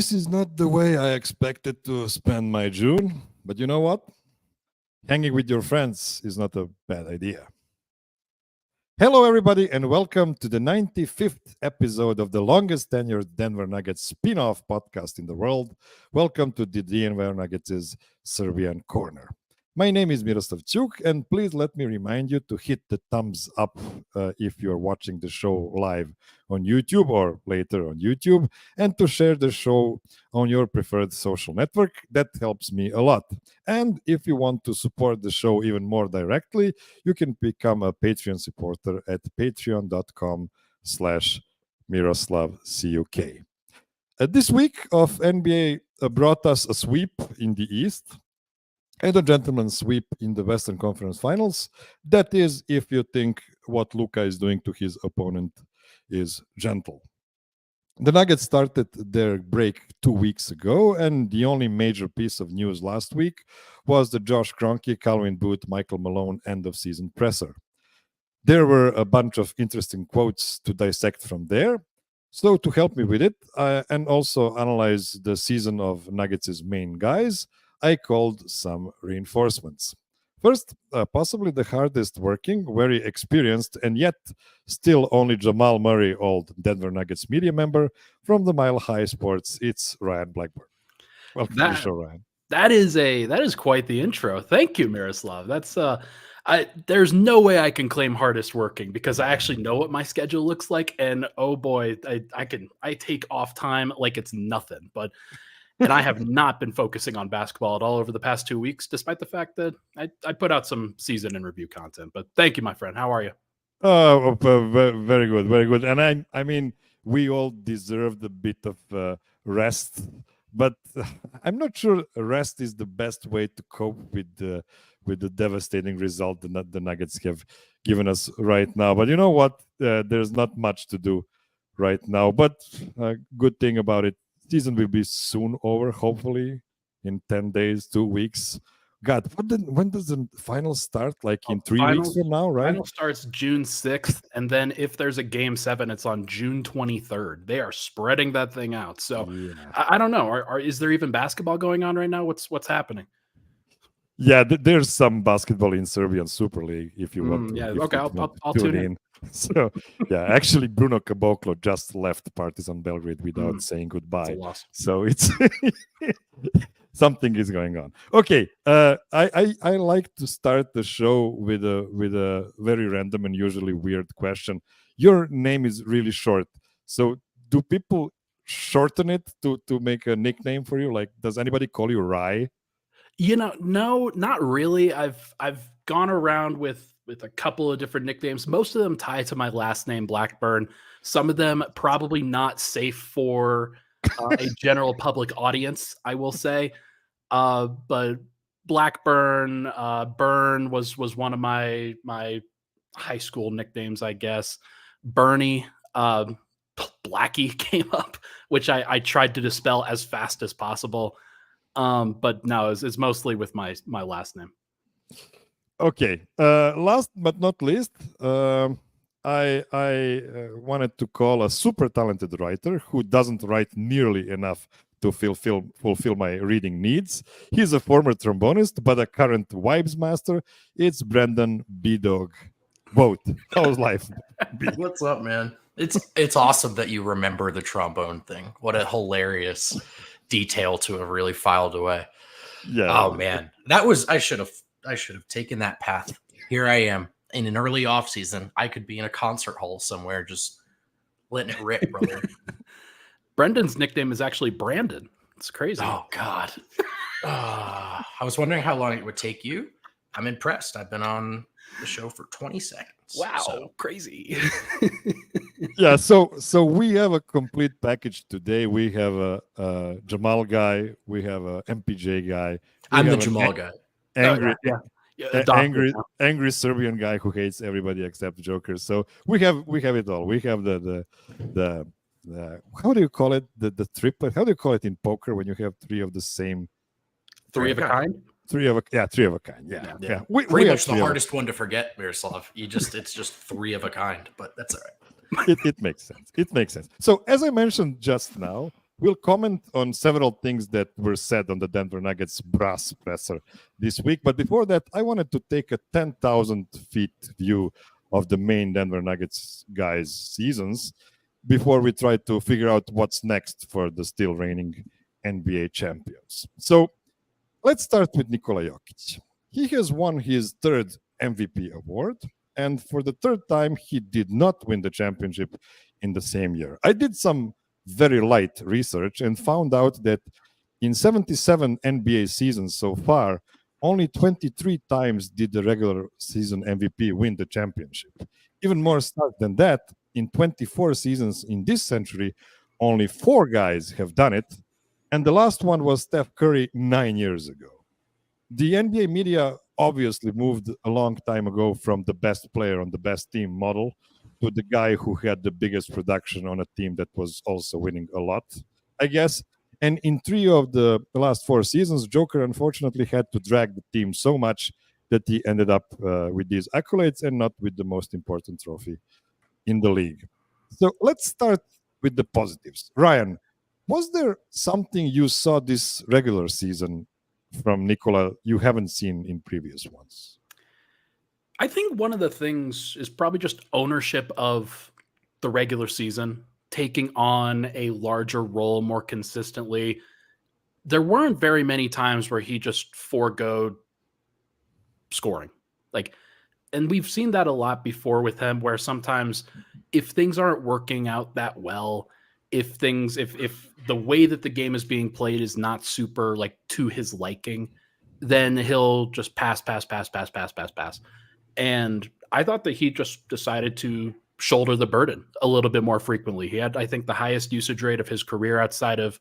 This is not the way I expected to spend my June, but you know what? Hanging with your friends is not a bad idea. Hello, everybody, and welcome to the 95th episode of the longest tenured Denver Nuggets spin-off podcast in the world. Welcome to the DNVR Nuggets' Serbian Corner. My name is Miroslav, and please let me remind you to hit the thumbs up if you're watching the show live on YouTube or later on YouTube, and to share the show on your preferred social network. That helps me a lot. And if you want to support the show even more directly, you can become a Patreon supporter at patreon.com/MiroslavCuk. This week of NBA brought us a sweep in the East and a gentleman's sweep in the Western Conference Finals. That is, if you think what Luka is doing to his opponent is gentle. The Nuggets started their break 2 weeks ago, and the only major piece of news last week was the Josh Kroenke, Calvin Booth, Michael Malone end-of-season presser. There were a bunch of interesting quotes to dissect from there. So to help me with it, and also analyze the season of Nuggets' main guys, I called some reinforcements. First, possibly the hardest working, very experienced, and yet still only Jamal Murray, old Denver Nuggets media member from the Mile High Sports. It's Ryan Blackburn. Welcome to the show, Ryan. That is quite the intro. Thank you, Miroslav. There's no way I can claim hardest working because I actually know what my schedule looks like, and oh boy, I take off time like it's nothing. And I have not been focusing on basketball at all over the past 2 weeks, despite the fact that I put out some season and review content. But thank you, my friend. How are you? Very good, very good. And I mean, we all deserved a bit of rest, but I'm not sure rest is the best way to cope with the devastating result the Nuggets have given us right now. But you know what? There's not much to do right now. But good thing about it, season will be soon over, hopefully in 10 days, 2 weeks. God, when does the final start? Like in 3 weeks from now, right? Final starts June 6th, and then if there's a Game 7, it's on June 23rd. They are spreading that thing out. So yeah. I don't know. Is there even basketball going on right now? What's happening? Yeah, there's some basketball in Serbian Super League if you want. I'll tune in. So, yeah, actually, Bruno Caboclo just left Partizan Belgrade without saying goodbye. So it's something is going on. Okay, I like to start the show with a very random and usually weird question. Your name is really short, so do people shorten it to make a nickname for you? Like, does anybody call you Rye? No, not really. I've gone around with a couple of different nicknames. Most of them tie to my last name, Blackburn. Some of them probably not safe for a general public audience, I will say. But Blackburn, Burn was one of my high school nicknames, I guess. Bernie, Blackie came up, which I tried to dispel as fast as possible. But no, it's mostly with my last name. Okay. Last but not least, I wanted to call a super talented writer who doesn't write nearly enough to fulfill my reading needs. He's a former trombonist, but a current vibes master. It's Brendan B-Dog Vogt. How's life? What's up, man? It's awesome that you remember the trombone thing. What a hilarious detail to have really filed away. Yeah. Oh man, I should have taken that path. Here I am in an early off season. I could be in a concert hall somewhere, just letting it rip, brother. Brendan's nickname is actually Brandon. It's crazy. Oh God. I was wondering how long it would take you. I'm impressed. I've been on the show for 20 seconds. Wow, crazy. Yeah, so we have a complete package today. We have a Jamal guy. We have a MPJ guy. I'm the Jamal guy. Angry Serbian guy who hates everybody except Jokers. So we have it all. We have the how do you call it? The triplet. How do you call it in poker when you have three of the same? Three of a kind. Three of a kind. Yeah. Pretty much the hardest one to forget, Miroslav. It's just three of a kind, but that's all right. It makes sense. So as I mentioned just now, We'll comment on several things that were said on the Denver Nuggets brass presser this week. But before that, I wanted to take a 10,000 feet view of the main Denver Nuggets guys' seasons before we try to figure out what's next for the still reigning NBA champions. So let's start with Nikola Jokić. He has won his third MVP award, and for the third time, he did not win the championship in the same year. I did some very light research and found out that in 77 NBA seasons so far, only 23 times did the regular season MVP win the championship. Even more stark than that, in 24 seasons in this century, only 4 guys have done it, and the last one was Steph Curry 9 years ago. The NBA media obviously moved a long time ago from the best player on the best team model to the guy who had the biggest production on a team that was also winning a lot, I guess. And in 3 of the last 4 seasons, Joker unfortunately had to drag the team so much that he ended up with these accolades and not with the most important trophy in the league. So let's start with the positives. Ryan, was there something you saw this regular season from Nikola you haven't seen in previous ones? I think one of the things is probably just ownership of the regular season, taking on a larger role more consistently. There weren't very many times where he just foregoed scoring. And we've seen that a lot before with him, where sometimes if things aren't working out that well, if the way that the game is being played is not super to his liking, then he'll just pass. And I thought that he just decided to shoulder the burden a little bit more frequently. He had, I think, the highest usage rate of his career outside of,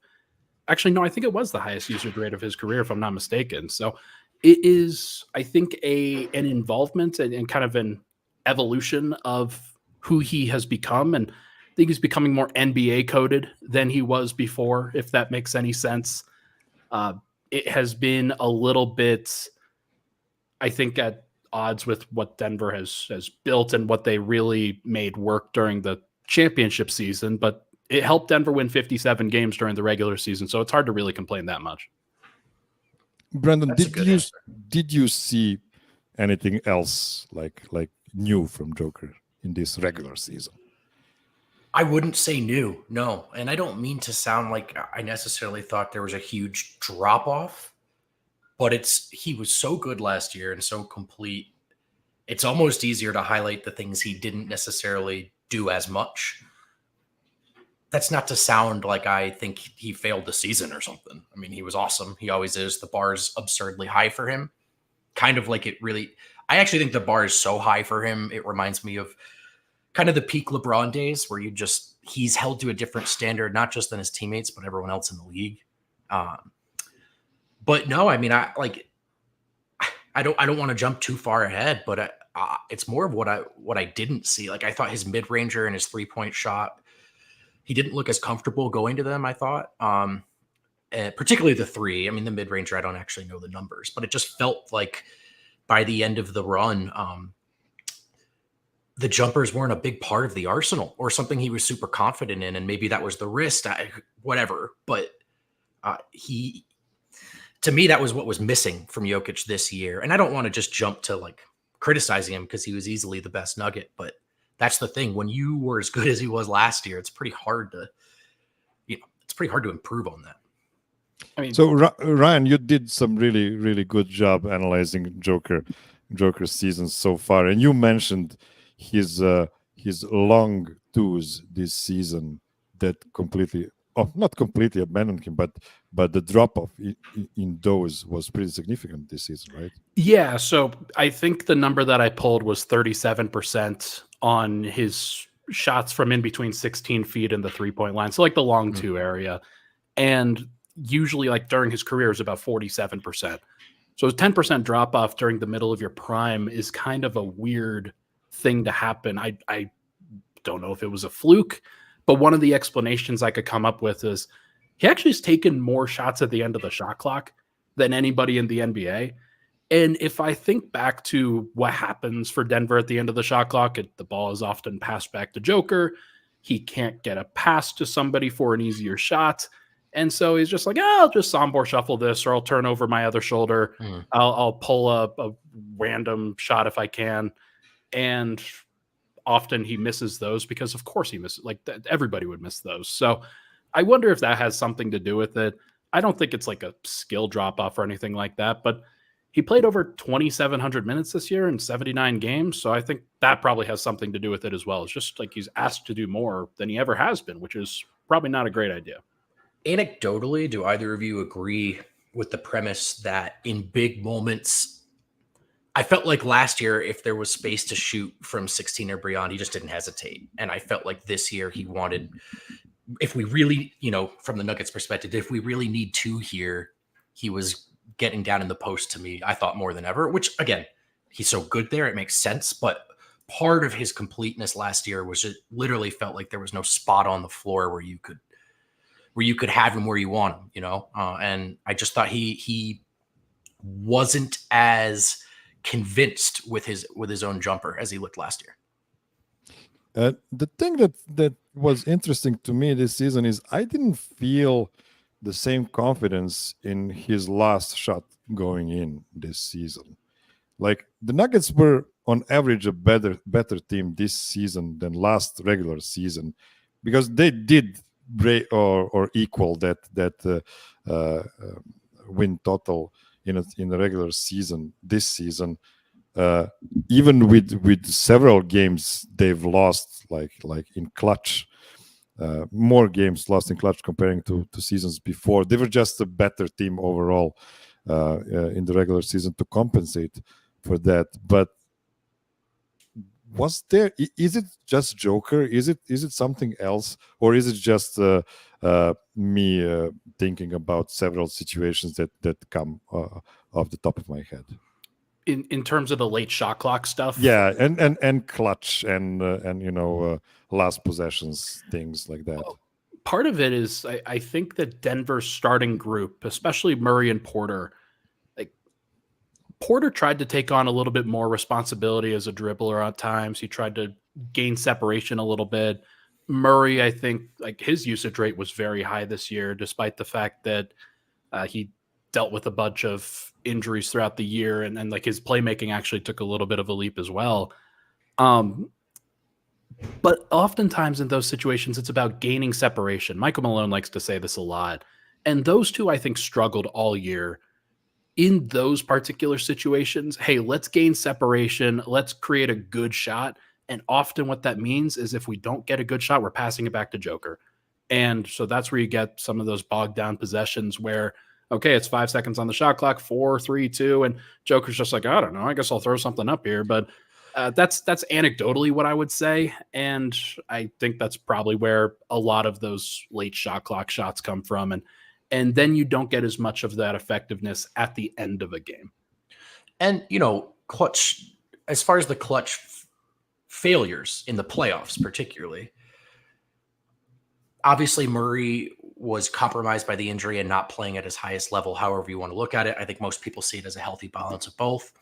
actually, no, I think it was the highest usage rate of his career, if I'm not mistaken. So it is, I think, an involvement and kind of an evolution of who he has become. And I think he's becoming more NBA coded than he was before, if that makes any sense. It has been a little bit, I think, at odds with what Denver has built and what they really made work during the championship season, but it helped Denver win 57 games during the regular season, so it's hard to really complain that much. Brandon, did you see anything else like new from Joker in this regular season? I wouldn't say new, no. And I don't mean to sound like I necessarily thought there was a huge drop off, but he was so good last year and so complete. It's almost easier to highlight the things he didn't necessarily do as much. That's not to sound like I think he failed the season or something. I mean, he was awesome. He always is. The bar is absurdly high for him. Kind of like I actually think the bar is so high for him. It reminds me of kind of the peak LeBron days where he's held to a different standard, not just than his teammates, but everyone else in the league. But no, I mean, I don't want to jump too far ahead, but it's more of what I didn't see. I thought his mid-ranger and his 3-point shot, he didn't look as comfortable going to them, I thought. Particularly the 3. I mean, the mid-ranger, I don't actually know the numbers, but it just felt like by the end of the run, the jumpers weren't a big part of the arsenal or something he was super confident in. And maybe that was the wrist, whatever. But to me, that was what was missing from Jokić this year. And I don't want to just jump to criticizing him because he was easily the best Nugget. But that's the thing. When you were as good as he was last year, it's pretty hard to, improve on that. I mean, so Ryan, you did some really, really good job analyzing Joker's seasons so far. And you mentioned his long twos this season that not completely abandoned him, but the drop off in those was pretty significant this season, right? Yeah, so I think the number that I pulled was 37% on his shots from in between 16 feet and the 3-point line, so the long two area, and usually during his career is about 47%. So a 10% drop off during the middle of your prime is kind of a weird thing to happen. I don't know if it was a fluke, but one of the explanations I could come up with is he actually has taken more shots at the end of the shot clock than anybody in the NBA. And if I think back to what happens for Denver at the end of the shot clock, the ball is often passed back to Joker. He can't get a pass to somebody for an easier shot. And so he's just like, I'll just sombor shuffle this, or I'll turn over my other shoulder. I'll pull a random shot if I can. And often he misses those because, of course, he misses. Like everybody would miss those. So I wonder if that has something to do with it. I don't think it's like a skill drop off or anything like that, but he played over 2,700 minutes this year in 79 games. So I think that probably has something to do with it as well. It's just like he's asked to do more than he ever has been, which is probably not a great idea. Anecdotally, do either of you agree with the premise that in big moments, I felt like last year, if there was space to shoot from 16 or beyond, he just didn't hesitate. And I felt like this year he wanted, if we really, from the Nuggets perspective, if we really need two here, he was getting down in the post to me, I thought, more than ever, which again, he's so good there. It makes sense. But part of his completeness last year was it literally felt like there was no spot on the floor where you could have him where you want him, and I just thought he wasn't as convinced with his own jumper as he looked last year. The thing that was interesting to me this season is I didn't feel the same confidence in his last shot going in this season. Like the Nuggets were on average a better team this season than last regular season because they did break or equal that win total in the regular season this season. Even with several games they've lost, like in clutch, more games lost in clutch comparing to seasons before. They were just a better team overall in the regular season to compensate for that. But is it just Joker? Is it something else, or is it just me thinking about several situations that come off the top of my head? In terms of the late shot clock stuff, yeah, and clutch and last possessions, things like that. Part of it is I think that Denver's starting group, especially Murray and Porter, Porter tried to take on a little bit more responsibility as a dribbler at times. He tried to gain separation a little bit. Murray, I think, like his usage rate was very high this year, despite the fact that he dealt with a bunch of injuries throughout the year, and like his playmaking actually took a little bit of a leap as well. But oftentimes in those situations, it's about gaining separation. Michael Malone likes to say this a lot. And those two, I think, struggled all year in those particular situations. Hey, let's gain separation. Let's create a good shot. And often what that means is if we don't get a good shot, we're passing it back to Joker. And so that's where you get some of those bogged down possessions where, okay, it's 5 seconds on the shot clock, 4, 3, 2, and Joker's just like, I don't know, I guess I'll throw something up here. But that's anecdotally what I would say. And I think that's probably where a lot of those late shot clock shots come from. And then you don't get as much of that effectiveness at the end of a game. And, clutch, as far as the clutch failures in the playoffs, particularly, obviously Murray was compromised by the injury and not playing at his highest level, however you want to look at it. I think most people see it as a healthy balance of both.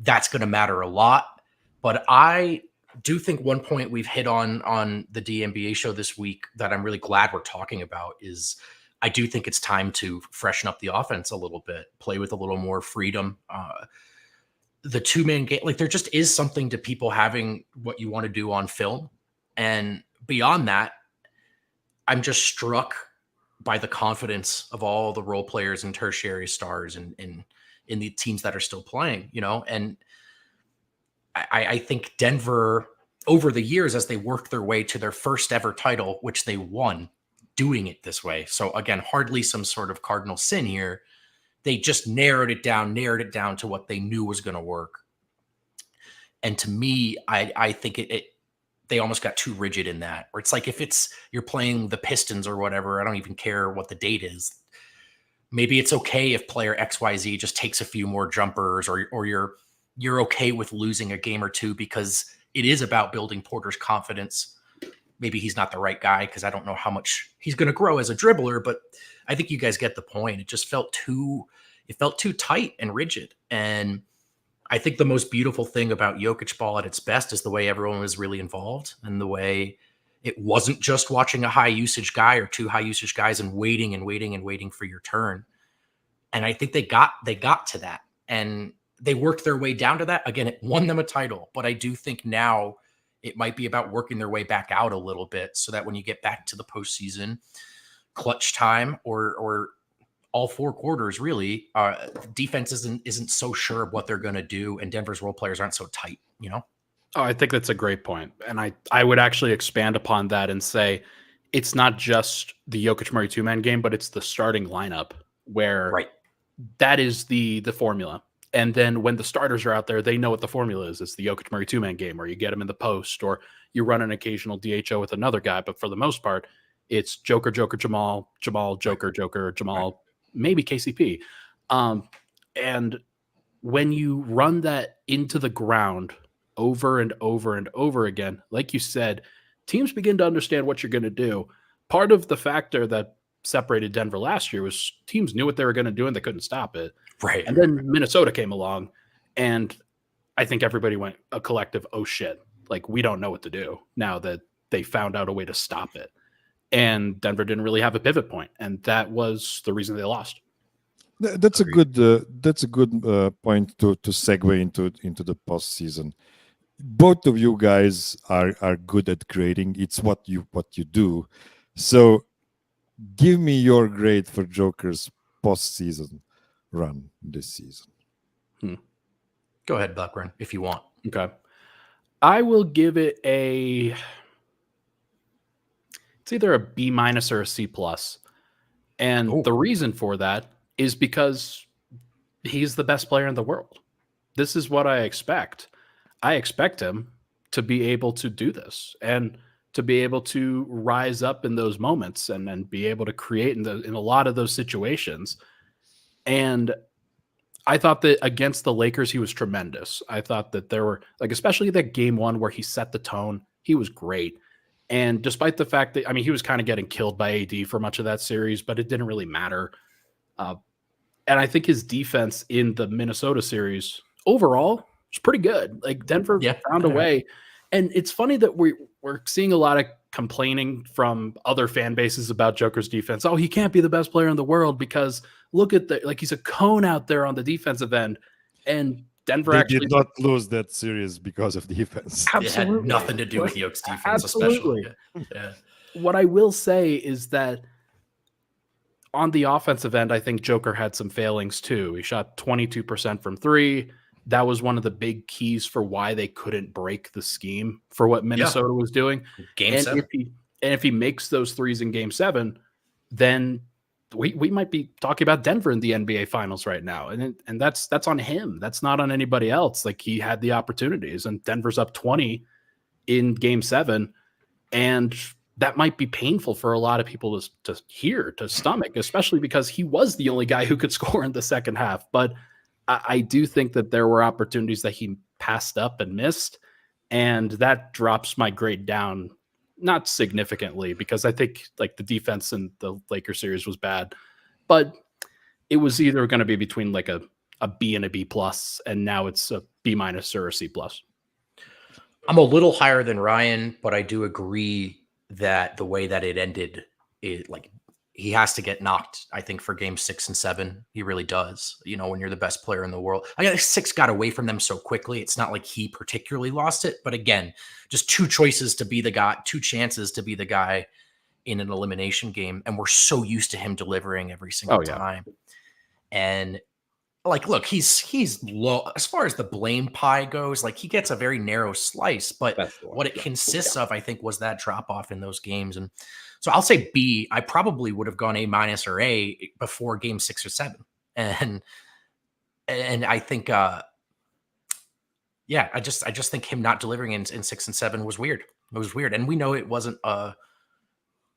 That's going to matter a lot. But I do think one point we've hit on the DNVR show this week that I'm really glad we're talking about is I do think it's time to freshen up the offense a little bit, play with a little more freedom. The two-man game, like there just is something to people having what you want to do on film. And beyond that, I'm just struck by the confidence of all the role players and tertiary stars in the teams that are still playing, and I think Denver over the years, as they worked their way to their first ever title, which they won doing it this way. So again, hardly some sort of cardinal sin here. They just narrowed it down to what they knew was going to work. And to me, I think they almost got too rigid in that, where it's like, if you're playing the Pistons or whatever, I don't even care what the date is. Maybe it's okay if player XYZ just takes a few more jumpers, or you're okay with losing a game or two because it is about building Porter's confidence. Maybe he's not the right guy because I don't know how much he's going to grow as a dribbler, but I think you guys get the point. It just felt too tight and rigid. And I think the most beautiful thing about Jokić ball at its best is the way everyone was really involved and the way It wasn't just watching a high usage guy or two high usage guys and waiting and waiting and waiting for your turn. And I think they got to that, and they worked their way down to that. Again, it won them a title, but I do think now it might be about working their way back out a little bit so that when you get back to the postseason, clutch time or all 4 quarters, really, defense isn't so sure of what they're going to do, and Denver's role players aren't so tight, you know? Oh, I think that's a great point. And I would actually expand upon that and say it's not just the Jokić Murray 2-man game, but it's the starting lineup where that is the formula. And then when the starters are out there, they know what the formula is. It's the Jokić Murray 2-man game, or you get them in the post, or you run an occasional DHO with another guy. But for the most part, it's Joker, Jamal, Joker, Jamal, maybe KCP. And when you run that into the ground over and over and over again, like you said, teams begin to understand what you're going to do. Part of the factor that separated Denver last year was teams knew what they were going to do and they couldn't stop it. Right. And then Minnesota came along, and I think everybody went a collective, oh shit, like we don't know what to do now that they found out a way to stop it. And Denver didn't really have a pivot point, and that was the reason they lost. That's a good point to segue into the postseason. Both of you guys are good at grading. It's what you do. So give me your grade for Joker's postseason run this season. Go ahead, Blackburn, if you want. Okay. I will give it it's either a B- or a C+. And the reason for that is because he's the best player in the world. This is what I expect. I expect him to be able to do this and to be able to rise up in those moments and be able to create in a lot of those situations. And I thought that against the Lakers, he was tremendous. I thought that there were, like, especially that game 1 where he set the tone, he was great. And despite the fact that, I mean, he was kind of getting killed by AD for much of that series, but it didn't really matter. And I think his defense in the Minnesota series overall was pretty good. Like Denver found a way. And it's funny that we're seeing a lot of complaining from other fan bases about Joker's defense. Oh, he can't be the best player in the world because look at he's a cone out there on the defensive end. And Denver actually did not lose that series because of defense. Absolutely. It had nothing to do with Jokić's defense, Absolutely. especially. Yeah. What I will say is that on the offensive end, I think Joker had some failings too. He shot 22% from 3. That was one of the big keys for why they couldn't break the scheme for what Minnesota was doing. Game 7. If he makes those threes in Game 7, then we might be talking about Denver in the NBA Finals right now, and that's on him. That's not on anybody else. Like he had the opportunities, and Denver's up 20 in Game 7, and that might be painful for a lot of people to stomach, especially because he was the only guy who could score in the second half. But I do think that there were opportunities that he passed up and missed, and that drops my grade down, not significantly, because I think like the defense in the Lakers series was bad, but it was either going to be between like a B and a B+, and now it's a B- or a C+. I'm a little higher than Ryan, but I do agree that the way that it ended, he has to get knocked, I think, for Game 6 and 7. He really does. You know, when you're the best player in the world. I guess 6 got away from them so quickly. It's not like he particularly lost it. But again, just 2 chances to be the guy in an elimination game. And we're so used to him delivering every single time. And like, look, he's low as far as the blame pie goes. Like he gets a very narrow slice, but what it consists of, I think, was that drop off in those games. And so I'll say B. I probably would have gone A- or A before Game 6 or 7. And I think, I just think him not delivering in 6 and 7 was weird. It was weird. And we know it wasn't,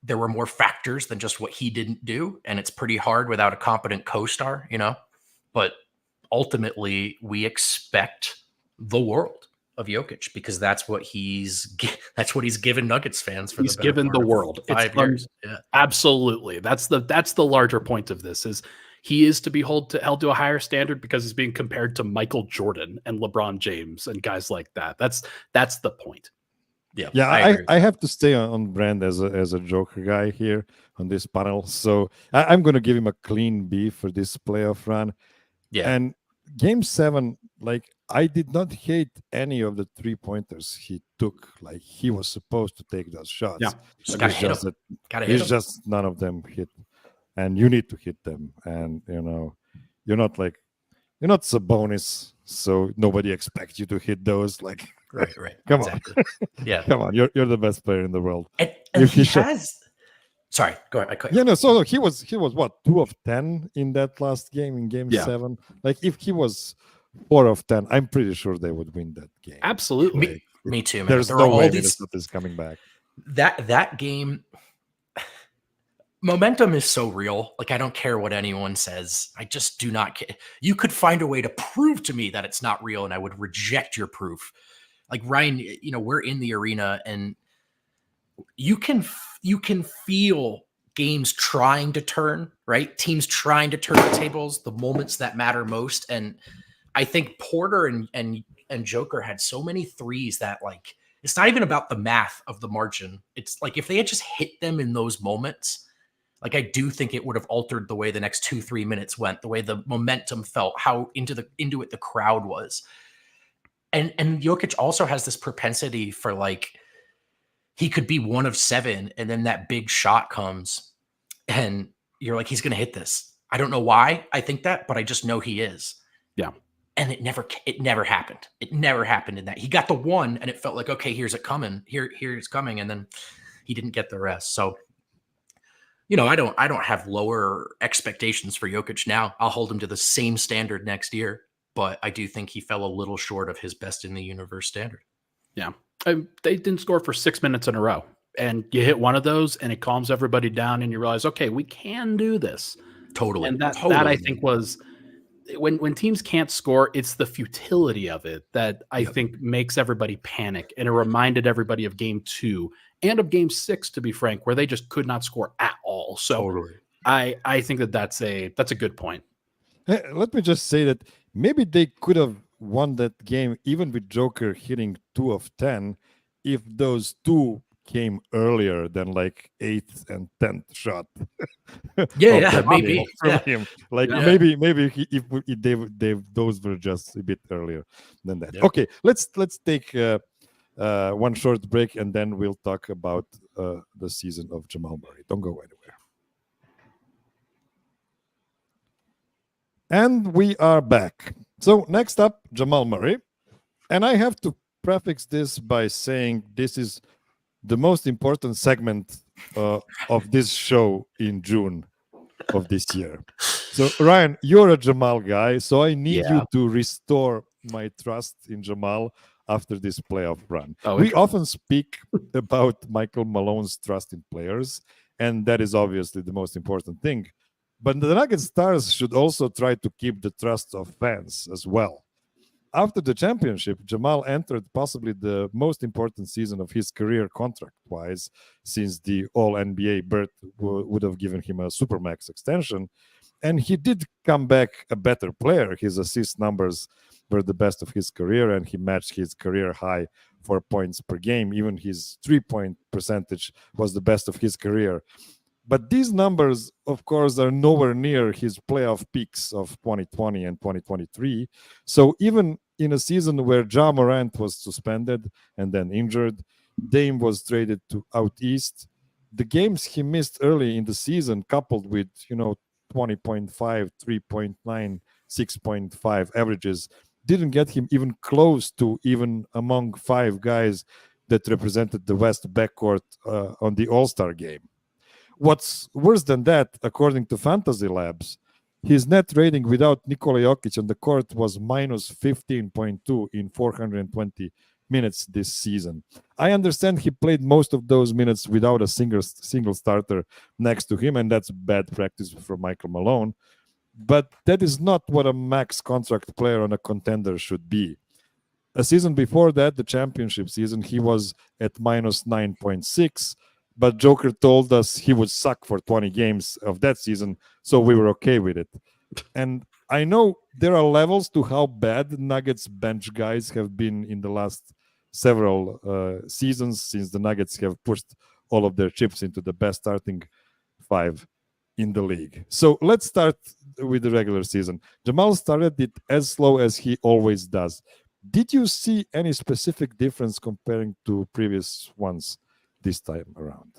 there were more factors than just what he didn't do. And it's pretty hard without a competent co-star, you know, but ultimately we expect the world of Jokić because that's what he's given Nuggets fans for. He's given the world 5 years. Absolutely. That's the larger point of this is he is to be held to a higher standard because he's being compared to Michael Jordan and LeBron James and guys like that. That's the point. Yeah, I agree. I have to stay on brand as a Joker guy here on this panel. So I'm going to give him a clean B for this playoff run. Yeah. And game 7, like, I did not hate any of the 3-pointers he took. Like, he was supposed to take those shots. Yeah. Just gotta hit him. Gotta hit It's him. just none of them hit. And you need to hit them. And, you're not Sabonis, so nobody expects you to hit those. Like, Right. come Exactly. on. Yeah. Come on. You're the best player in the world. And If he he has. Sorry, go ahead. I cut you Yeah, off. no. So he was what, 2 of 10 in that last game in game Yeah. 7. Like, if he was 4 of 10, I'm pretty sure they would win that game. Absolutely. Me too, man. There's There no were all way these Minnesota is coming back. that game. Momentum is so real. Like, I don't care what anyone says. I just do not care. You could find a way to prove to me that it's not real, and I would reject your proof. Like, Ryan, we're in the arena, and you can feel games trying to turn, right? Teams trying to turn the tables, the moments that matter most. And I think Porter and Joker had so many threes that, like, it's not even about the math of the margin. It's like, if they had just hit them in those moments, like, I do think it would have altered the way the next 2-3 minutes went, the way the momentum felt, how into it the crowd was. And Jokić also has this propensity for, like, he could be 1 of 7, and then that big shot comes, and you're like, he's going to hit this. I don't know why I think that, but I just know he is. Yeah. And it never happened. It never happened in that. He got the 1, and it felt like, okay, here's it coming. Here's coming, and then he didn't get the rest. So, I don't have lower expectations for Jokić now. I'll hold him to the same standard next year, but I do think he fell a little short of his best in the universe standard. Yeah. They didn't score for 6 minutes in a row. And you hit one of those and it calms everybody down and you realize, okay, we can do this. Totally. And that Totally. I think was when teams can't score, it's the futility of it that I think makes everybody panic. And it reminded everybody of game 2 and of game 6, to be frank, where they just could not score at all. So Totally. I think that's a good point. Let me just say that maybe they could have won that game even with Joker hitting 2 of 10 if those 2 came earlier than, like, 8th and 10th shot. Maybe from him. Like, maybe if those were just a bit earlier than that. Okay, let's take one short break and then we'll talk about the season of Jamal Murray. Don't go anywhere. And we are back. So next up, Jamal Murray. And I have to prefix this by saying this is the most important segment of this show in June of this year. So, Ryan, you're a Jamal guy, so I need you to restore my trust in Jamal after this playoff run. We often speak about Michael Malone's trust in players, and that is obviously the most important thing. But the Nuggets stars should also try to keep the trust of fans as well. After the championship, Jamal entered possibly the most important season of his career contract-wise, since the All-NBA berth would have given him a Supermax extension. And he did come back a better player. His assist numbers were the best of his career, and he matched his career high for points per game. Even his three-point percentage was the best of his career. But these numbers, of course, are nowhere near his playoff peaks of 2020 and 2023. So even in a season where Ja Morant was suspended and then injured, Dame was traded to out east, the games he missed early in the season, coupled with 20.5, 3.9, 6.5 averages, didn't get him even close to even among 5 guys that represented the West backcourt on the All-Star game. What's worse than that, according to Fantasy Labs, his net rating without Nikola Jokić on the court was minus 15.2 in 420 minutes this season. I understand he played most of those minutes without a single starter next to him, and that's bad practice for Michael Malone. But that is not what a max contract player on a contender should be. A season before that, the championship season, he was at minus 9.6. But Joker told us he would suck for 20 games of that season, so we were okay with it. And I know there are levels to how bad Nuggets bench guys have been in the last several seasons, since the Nuggets have pushed all of their chips into the best starting five in the league. So let's start with the regular season. Jamal started it as slow as he always does. Did you see any specific difference comparing to previous ones this time around?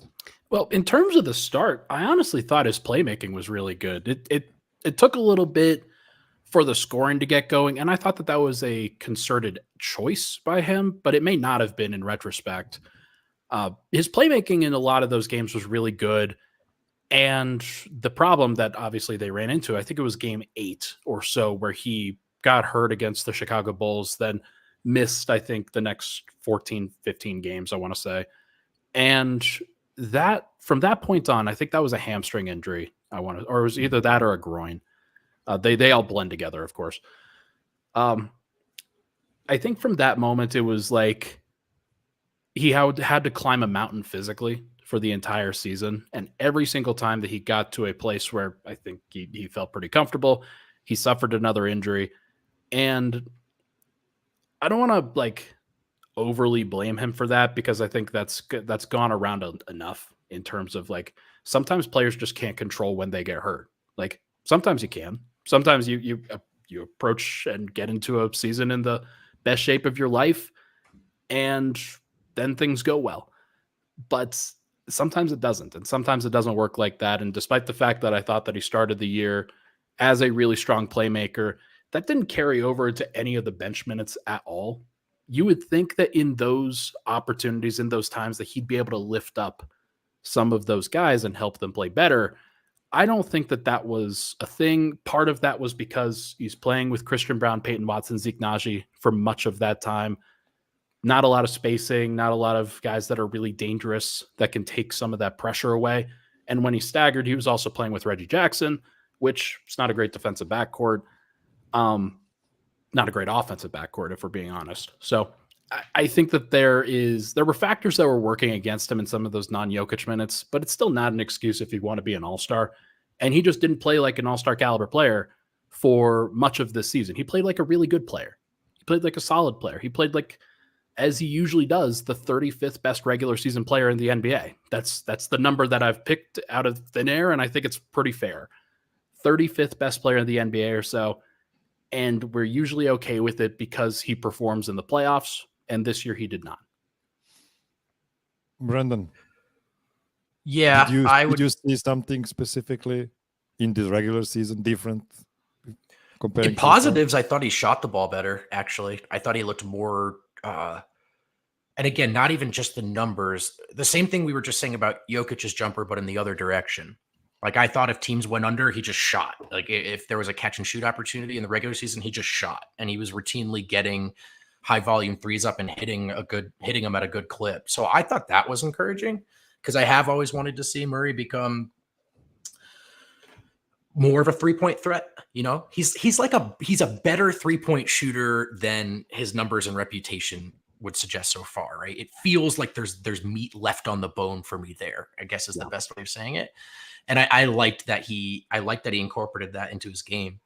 Well, in terms of the start, I honestly thought his playmaking was really good. It took a little bit for the scoring to get going, and I thought that was a concerted choice by him, but it may not have been in retrospect. His playmaking in a lot of those games was really good, and the problem that obviously they ran into, I think it was game 8 or so, where he got hurt against the Chicago Bulls, then missed, I think, the next 14, 15 games, I want to say. And that from that point on, I think that was a hamstring injury. Or it was either that or a groin. They all blend together, of course. I think from that moment, it was like he had to climb a mountain physically for the entire season. And every single time that he got to a place where I think he felt pretty comfortable, he suffered another injury. And I don't want to overly blame him for that, because I think that's gone around enough in terms of sometimes players just can't control when they get hurt. Sometimes you can. Sometimes you approach and get into a season in the best shape of your life, and then things go well. But sometimes it doesn't, and sometimes it doesn't work like that. And despite the fact that I thought that he started the year as a really strong playmaker, that didn't carry over to any of the bench minutes at all. You would think that in those opportunities, in those times, that he'd be able to lift up some of those guys and help them play better. I don't think that was a thing. Part of that was because he's playing with Christian Braun, Peyton Watson, Zeke Naji for much of that time. Not a lot of spacing, not a lot of guys that are really dangerous that can take some of that pressure away. And when he staggered, he was also playing with Reggie Jackson, which is not a great defensive backcourt. Not a great offensive backcourt, if we're being honest. So I think that there were factors that were working against him in some of those non-Jokić minutes, but it's still not an excuse if you want to be an all-star. And he just didn't play like an all-star caliber player for much of this season. He played like a really good player. He played like a solid player. He played as he usually does, the 35th best regular season player in the NBA. That's the number that I've picked out of thin air, and I think it's pretty fair. 35th best player in the NBA or so. And we're usually okay with it because he performs in the playoffs, and this year he did not. Brendan. Yeah, did you see something specifically in the regular season different? In positives, I thought he shot the ball better, actually. I thought he looked more, and again, not even just the numbers. The same thing we were just saying about Jokic's jumper, but in the other direction. I thought if teams went under, he just shot. If there was a catch and shoot opportunity in the regular season, he just shot. And he was routinely getting high volume threes up and hitting them at a good clip. So I thought that was encouraging, because I have always wanted to see Murray become more of a 3-point threat. He's a better 3-point shooter than his numbers and reputation would suggest so far, right? It feels like there's meat left on the bone for me there, I guess is the best way of saying it. And I liked that he incorporated that into his game.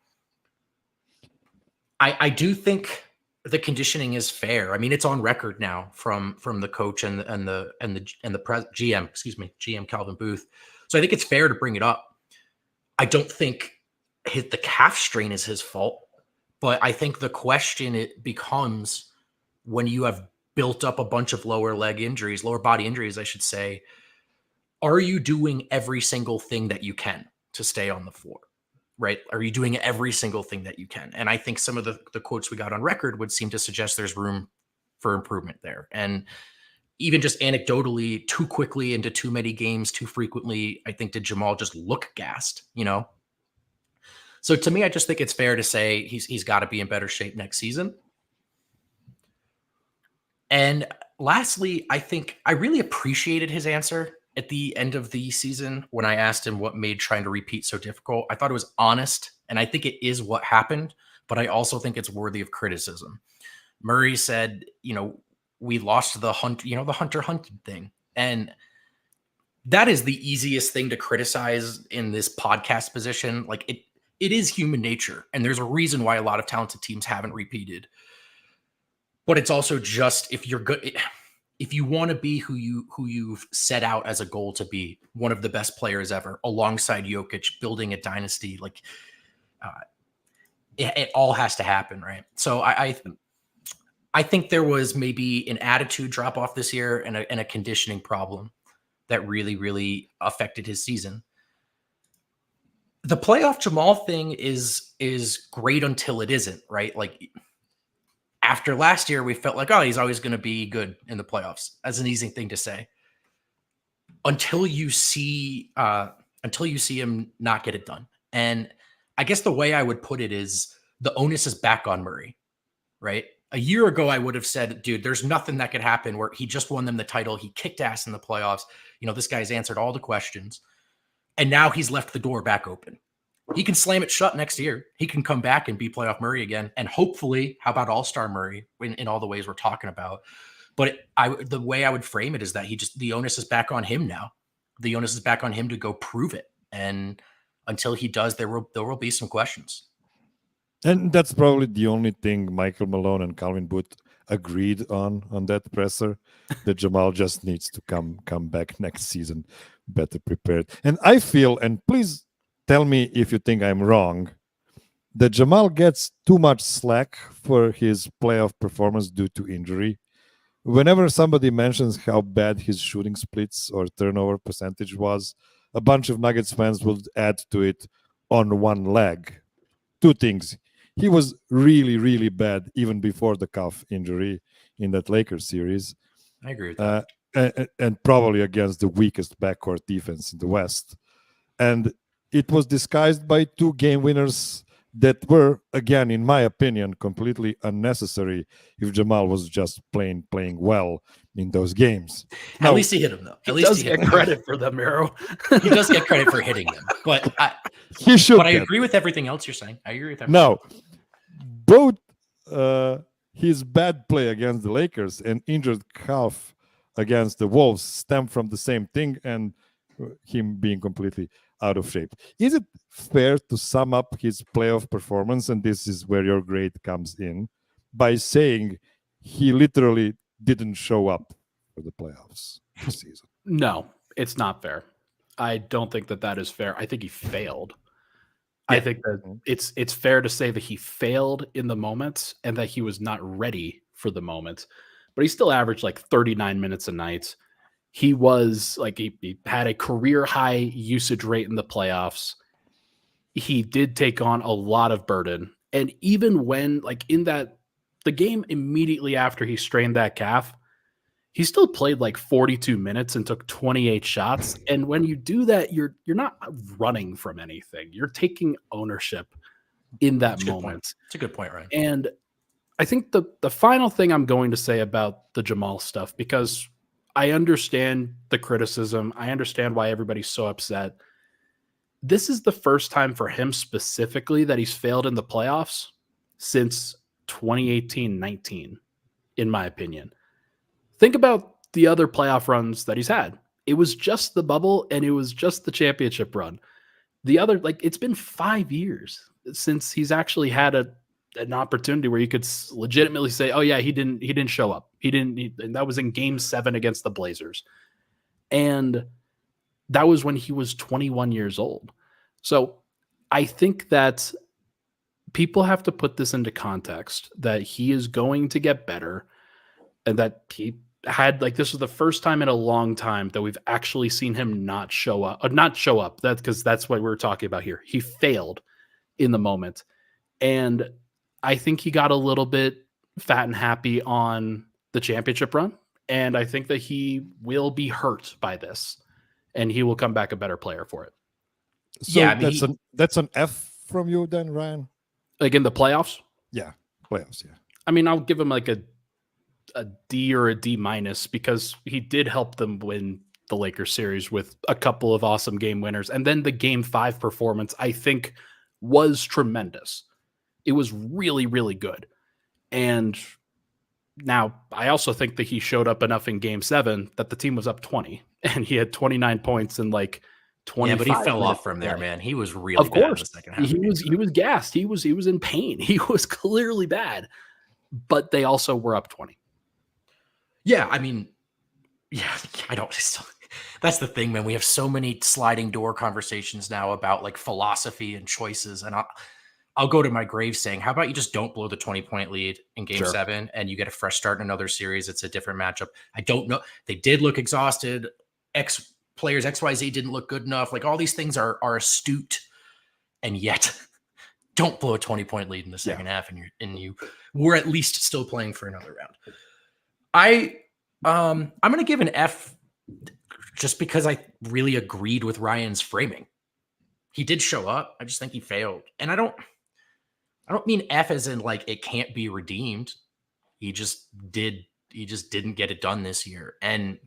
I do think the conditioning is fair. I mean, it's on record now from the coach and the GM Calvin Booth. So I think it's fair to bring it up. I don't think the calf strain is his fault, but I think the question it becomes, when you have built up a bunch of lower body injuries, I should say, are you doing every single thing that you can to stay on the floor, right? Are you doing every single thing that you can? And I think some of the quotes we got on record would seem to suggest there's room for improvement there. And even just anecdotally, too quickly into too many games, too frequently, I think did Jamal just look gassed, So to me, I just think it's fair to say he's got to be in better shape next season. And lastly, I think I really appreciated his answer at the end of the season when I asked him what made trying to repeat so difficult. I thought it was honest, and I think it is what happened, but I also think it's worthy of criticism. Murray said, we lost the hunt, the Hunter hunted thing. And that is the easiest thing to criticize in this podcast position. It is human nature, and there's a reason why a lot of talented teams haven't repeated. But it's also just if you're good, if you want to be who you've set out as a goal to be, one of the best players ever, alongside Jokić, building a dynasty, like it all has to happen, right? So I think there was maybe an attitude drop off this year and a conditioning problem that really, really affected his season. The playoff Jamal thing is great until it isn't, right? Like after last year, we felt like, oh, he's always going to be good in the playoffs. That's an easy thing to say. Until you see him not get it done. And I guess the way I would put it is the onus is back on Murray, right? A year ago, I would have said, dude, there's nothing that could happen where he just won them the title. He kicked ass in the playoffs. You know, this guy's answered all the questions. And now he's left the door back open. He can slam it shut next year. He can come back and be playoff Murray again. And hopefully, how about all-star Murray in all the ways we're talking about? But the way I would frame it is that the onus is back on him now. The onus is back on him to go prove it. And until he does, there will be some questions. And that's probably the only thing Michael Malone and Calvin Booth agreed on that presser, that Jamal just needs to come back next season better prepared. And I feel, and please tell me if you think I'm wrong, that Jamal gets too much slack for his playoff performance due to injury. Whenever somebody mentions how bad his shooting splits or turnover percentage was, a bunch of Nuggets fans will add to it on one leg. Two things. He was really, really bad even before the calf injury in that Lakers series. I agree with that. And probably against the weakest backcourt defense in the West. And it was disguised by two game winners that were, again, in my opinion, completely unnecessary if Jamal was just playing well in those games. At least he hit them, though. At least he get credit for them, Miro. He does get credit for hitting them. But he should. But I agree with everything else you're saying. I agree with everything. Now, both his bad play against the Lakers and injured calf against the Wolves stem from the same thing, and him being completely out of shape. Is it fair to sum up his playoff performance, and this is where your grade comes in, by saying he literally didn't show up for the playoffs this season? No, it's not fair. I don't think that is fair. I think he failed. Yeah. I think that it's fair to say that he failed in the moments and that he was not ready for the moment, but he still averaged like 39 minutes a night. He was like, he had a career high usage rate in the playoffs. He did take on a lot of burden. And even when, like, in the game immediately after he strained that calf, he still played like 42 minutes and took 28 shots. And when you do that, you're not running from anything. You're taking ownership in that moment. It's a good point, Ryan. And I think the final thing I'm going to say about the Jamal stuff, because I understand the criticism. I understand why everybody's so upset. This is the first time for him specifically that he's failed in the playoffs since 2018-19, in my opinion. Think about the other playoff runs that he's had. It was just the bubble and it was just the championship run. The other, like, it's been 5 years since he's actually had an opportunity where you could legitimately say, oh yeah, he didn't show up. And that was in game 7 against the Blazers. And that was when he was 21 years old. So I think that people have to put this into context, that he is going to get better, and that he had, like, this was the first time in a long time that we've actually seen him not show up. Because that's what we're talking about here. He failed in the moment. And I think he got a little bit fat and happy on the championship run. And I think that he will be hurt by this, and he will come back a better player for it. So yeah, that's an F from you then, Ryan? Like in the playoffs? Yeah, playoffs, yeah. I mean, I'll give him like a D or a D minus, because he did help them win the Lakers series with a couple of awesome game winners. And then the game 5 performance, I think, was tremendous. It was really, really good. And now I also think that he showed up enough in game 7 that the team was up 20 and he had 29 points in like 25. Yeah, but he fell off from there, man. He was really bad in the second half. He was gassed. He was in pain. He was clearly bad. but they also were up 20. Yeah, I mean, yeah, that's the thing, man. We have so many sliding door conversations now about like philosophy and choices. And I'll go to my grave saying, how about you just don't blow the 20-point lead in game 7 and you get a fresh start in another series? It's a different matchup. I don't know. They did look exhausted. Players XYZ didn't look good enough. Like all these things are astute, and yet don't blow a 20-point lead in the second half, and you we're at least still playing for another round. I'm going to give an F just because I really agreed with Ryan's framing. He did show up. I just think he failed. And I don't mean F as in like it can't be redeemed. He just didn't get it done this year. And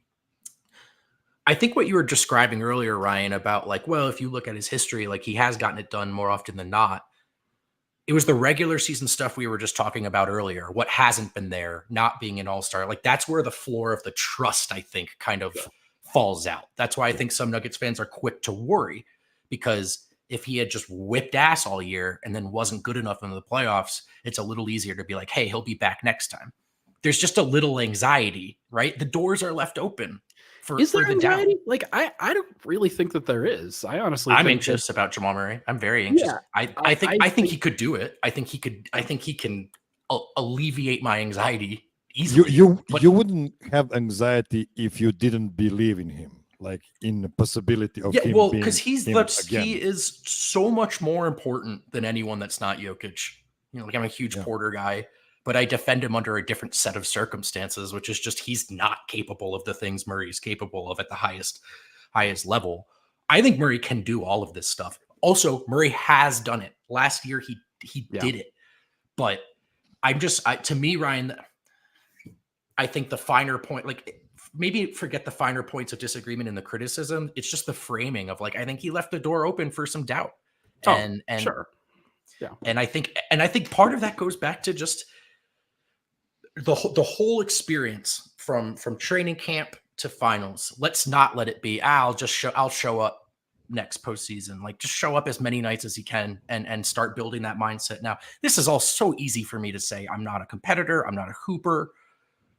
I think what you were describing earlier, Ryan, about like, well, if you look at his history, like he has gotten it done more often than not. It was the regular season stuff we were just talking about earlier. What hasn't been there, not being an all-star. Like that's where the floor of the trust, I think, kind of falls out. That's why I think some Nuggets fans are quick to worry, because if he had just whipped ass all year and then wasn't good enough in the playoffs, it's a little easier to be like, hey, he'll be back next time. There's just a little anxiety, right? The doors are left open. Is there anxiety? Like I don't really think that there is. I honestly, I'm anxious about Jamal Murray. I'm very anxious. Yeah, I think he could do it. I think he can alleviate my anxiety easily. You wouldn't have anxiety if you didn't believe in him, like in the possibility of him. Well, because he is so much more important than anyone that's not Jokić. You know, like I'm a huge Porter guy, but I defend him under a different set of circumstances, which is just he's not capable of the things Murray's capable of at the highest level. I think Murray can do all of this stuff. Also, Murray has done it. Last year, he did it. But to me, Ryan, I think the finer point, like maybe forget the finer points of disagreement and the criticism. It's just the framing of like, I think he left the door open for some doubt. And sure. Yeah. And I think part of that goes back to just the whole experience from training camp to finals. Let's not let it be, I'll show up next postseason. Like just show up as many nights as you can and start building that mindset. Now, this is all so easy for me to say. I'm not a competitor. I'm not a hooper.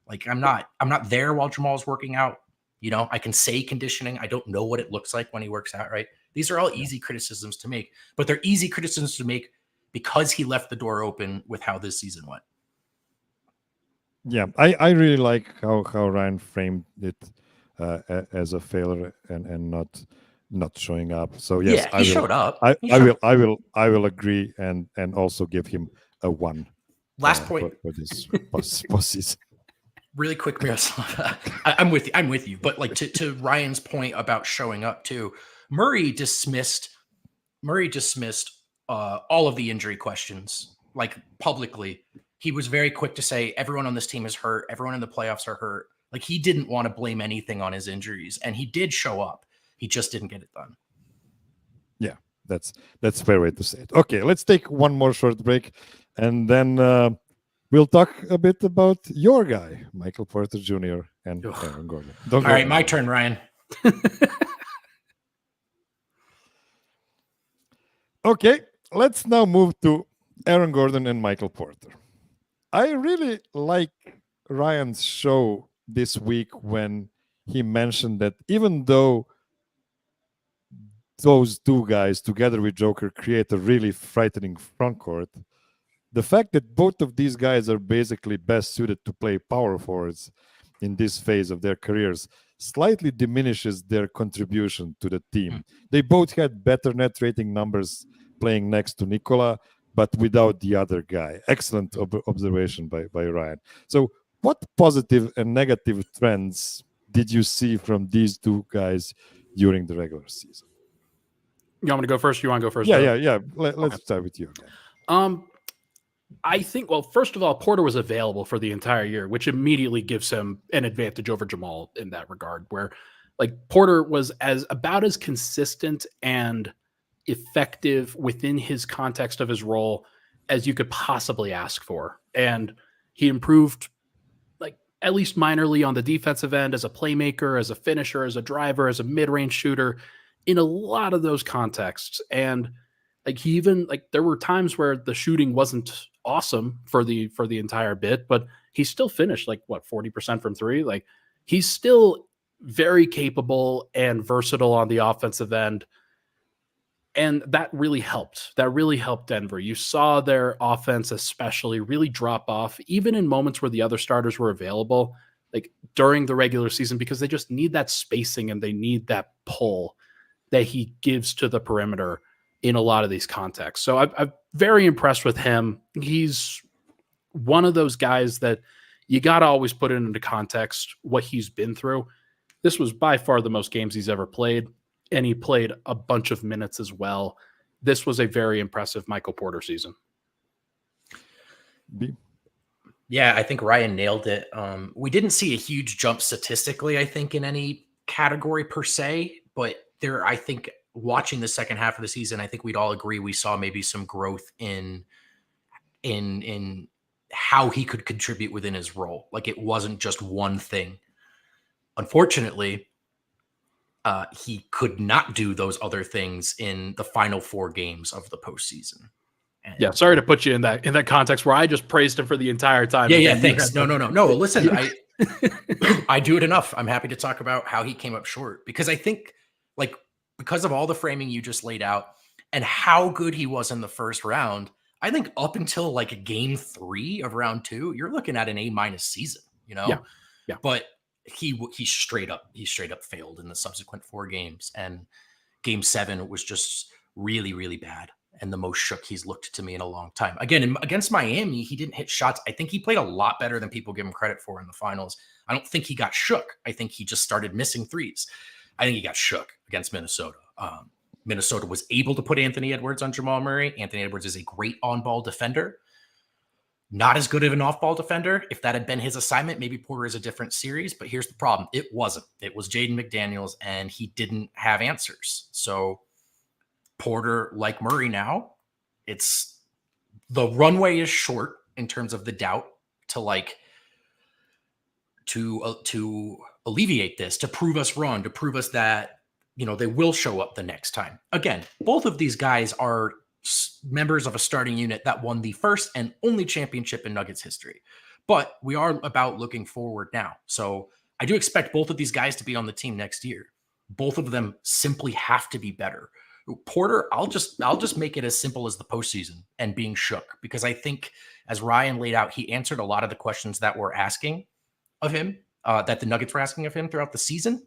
Like I'm not there while Jamal's working out. You know, I can say conditioning. I don't know what it looks like when he works out, right? These are all easy criticisms to make, but they're easy criticisms to make because he left the door open with how this season went. Yeah, I really like how Ryan framed it as a failure and not showing up. So yes, he showed up. I will agree and also give him a 1. Last point for this postseason. Really quick, Miroslav. I'm with you. But like to Ryan's point about showing up too, Murray dismissed all of the injury questions, like publicly. He was very quick to say everyone on this team is hurt. Everyone in the playoffs are hurt. Like he didn't want to blame anything on his injuries, and he did show up. He just didn't get it done. Yeah, that's a fair way to say it. Okay, let's take one more short break, and then we'll talk a bit about your guy, Michael Porter Jr. and Aaron Gordon. All right, my turn, Ryan. Okay, let's now move to Aaron Gordon and Michael Porter. I really like Ryan's show this week when he mentioned that even though those two guys together with Joker create a really frightening frontcourt, the fact that both of these guys are basically best suited to play power forwards in this phase of their careers slightly diminishes their contribution to the team. They both had better net rating numbers playing next to Nikola, but without the other guy. Excellent observation by Ryan. So what positive and negative trends did you see from these two guys during the regular season? You want me to go first? You want to go first? Yeah. Let's start with you again. I think, well, first of all, Porter was available for the entire year, which immediately gives him an advantage over Jamal in that regard, where like Porter was about as consistent and effective within his context of his role as you could possibly ask for. And he improved like at least minorly on the defensive end as a playmaker, as a finisher, as a driver, as a mid-range shooter in a lot of those contexts. And like he even like there were times where the shooting wasn't awesome for the entire bit, but he still finished like 40% from three. Like he's still very capable and versatile on the offensive end. And that really helped. That really helped Denver. You saw their offense especially really drop off, even in moments where the other starters were available, like during the regular season, because they just need that spacing and they need that pull that he gives to the perimeter in a lot of these contexts. So I'm very impressed with him. He's one of those guys that you got to always put it into context what he's been through. This was by far the most games he's ever played, and he played a bunch of minutes as well. This was a very impressive Michael Porter season. Yeah, I think Ryan nailed it. We didn't see a huge jump statistically, I think, in any category per se, but there, I think, watching the second half of the season, I think we'd all agree we saw maybe some growth in how he could contribute within his role. Like it wasn't just one thing. Unfortunately, he could not do those other things in the final 4 games of the postseason. And yeah, sorry to put you in that context where I just praised him for the entire time. Yeah, thanks. No. Listen, I do it enough. I'm happy to talk about how he came up short because I think, like, because of all the framing you just laid out and how good he was in the first round, I think up until like game 3 of round 2, you're looking at an A- season. You know, yeah. But he straight up failed in the subsequent 4 games, and game 7 was just really, really bad. And the most shook he's looked to me in a long time. Again, against Miami, he didn't hit shots. I think he played a lot better than people give him credit for in the finals. I don't think he got shook. I think he just started missing threes. I think he got shook against Minnesota. Minnesota was able to put Anthony Edwards on Jamal Murray. Anthony Edwards is a great on-ball defender. Not as good of an off-ball defender. If that had been his assignment, maybe Porter is a different series. But here's the problem. It wasn't. It was Jaden McDaniels, and he didn't have answers. So Porter, like Murray now, it's the runway is short in terms of the doubt to alleviate this, to prove us wrong, to prove us that, you know, they will show up the next time. Again, both of these guys are members of a starting unit that won the first and only championship in Nuggets history. But we are about looking forward now. So I do expect both of these guys to be on the team next year. Both of them simply have to be better. Porter, I'll just make it as simple as the postseason and being shook, because I think, as Ryan laid out, he answered a lot of the questions that we're asking of him, that the Nuggets were asking of him throughout the season.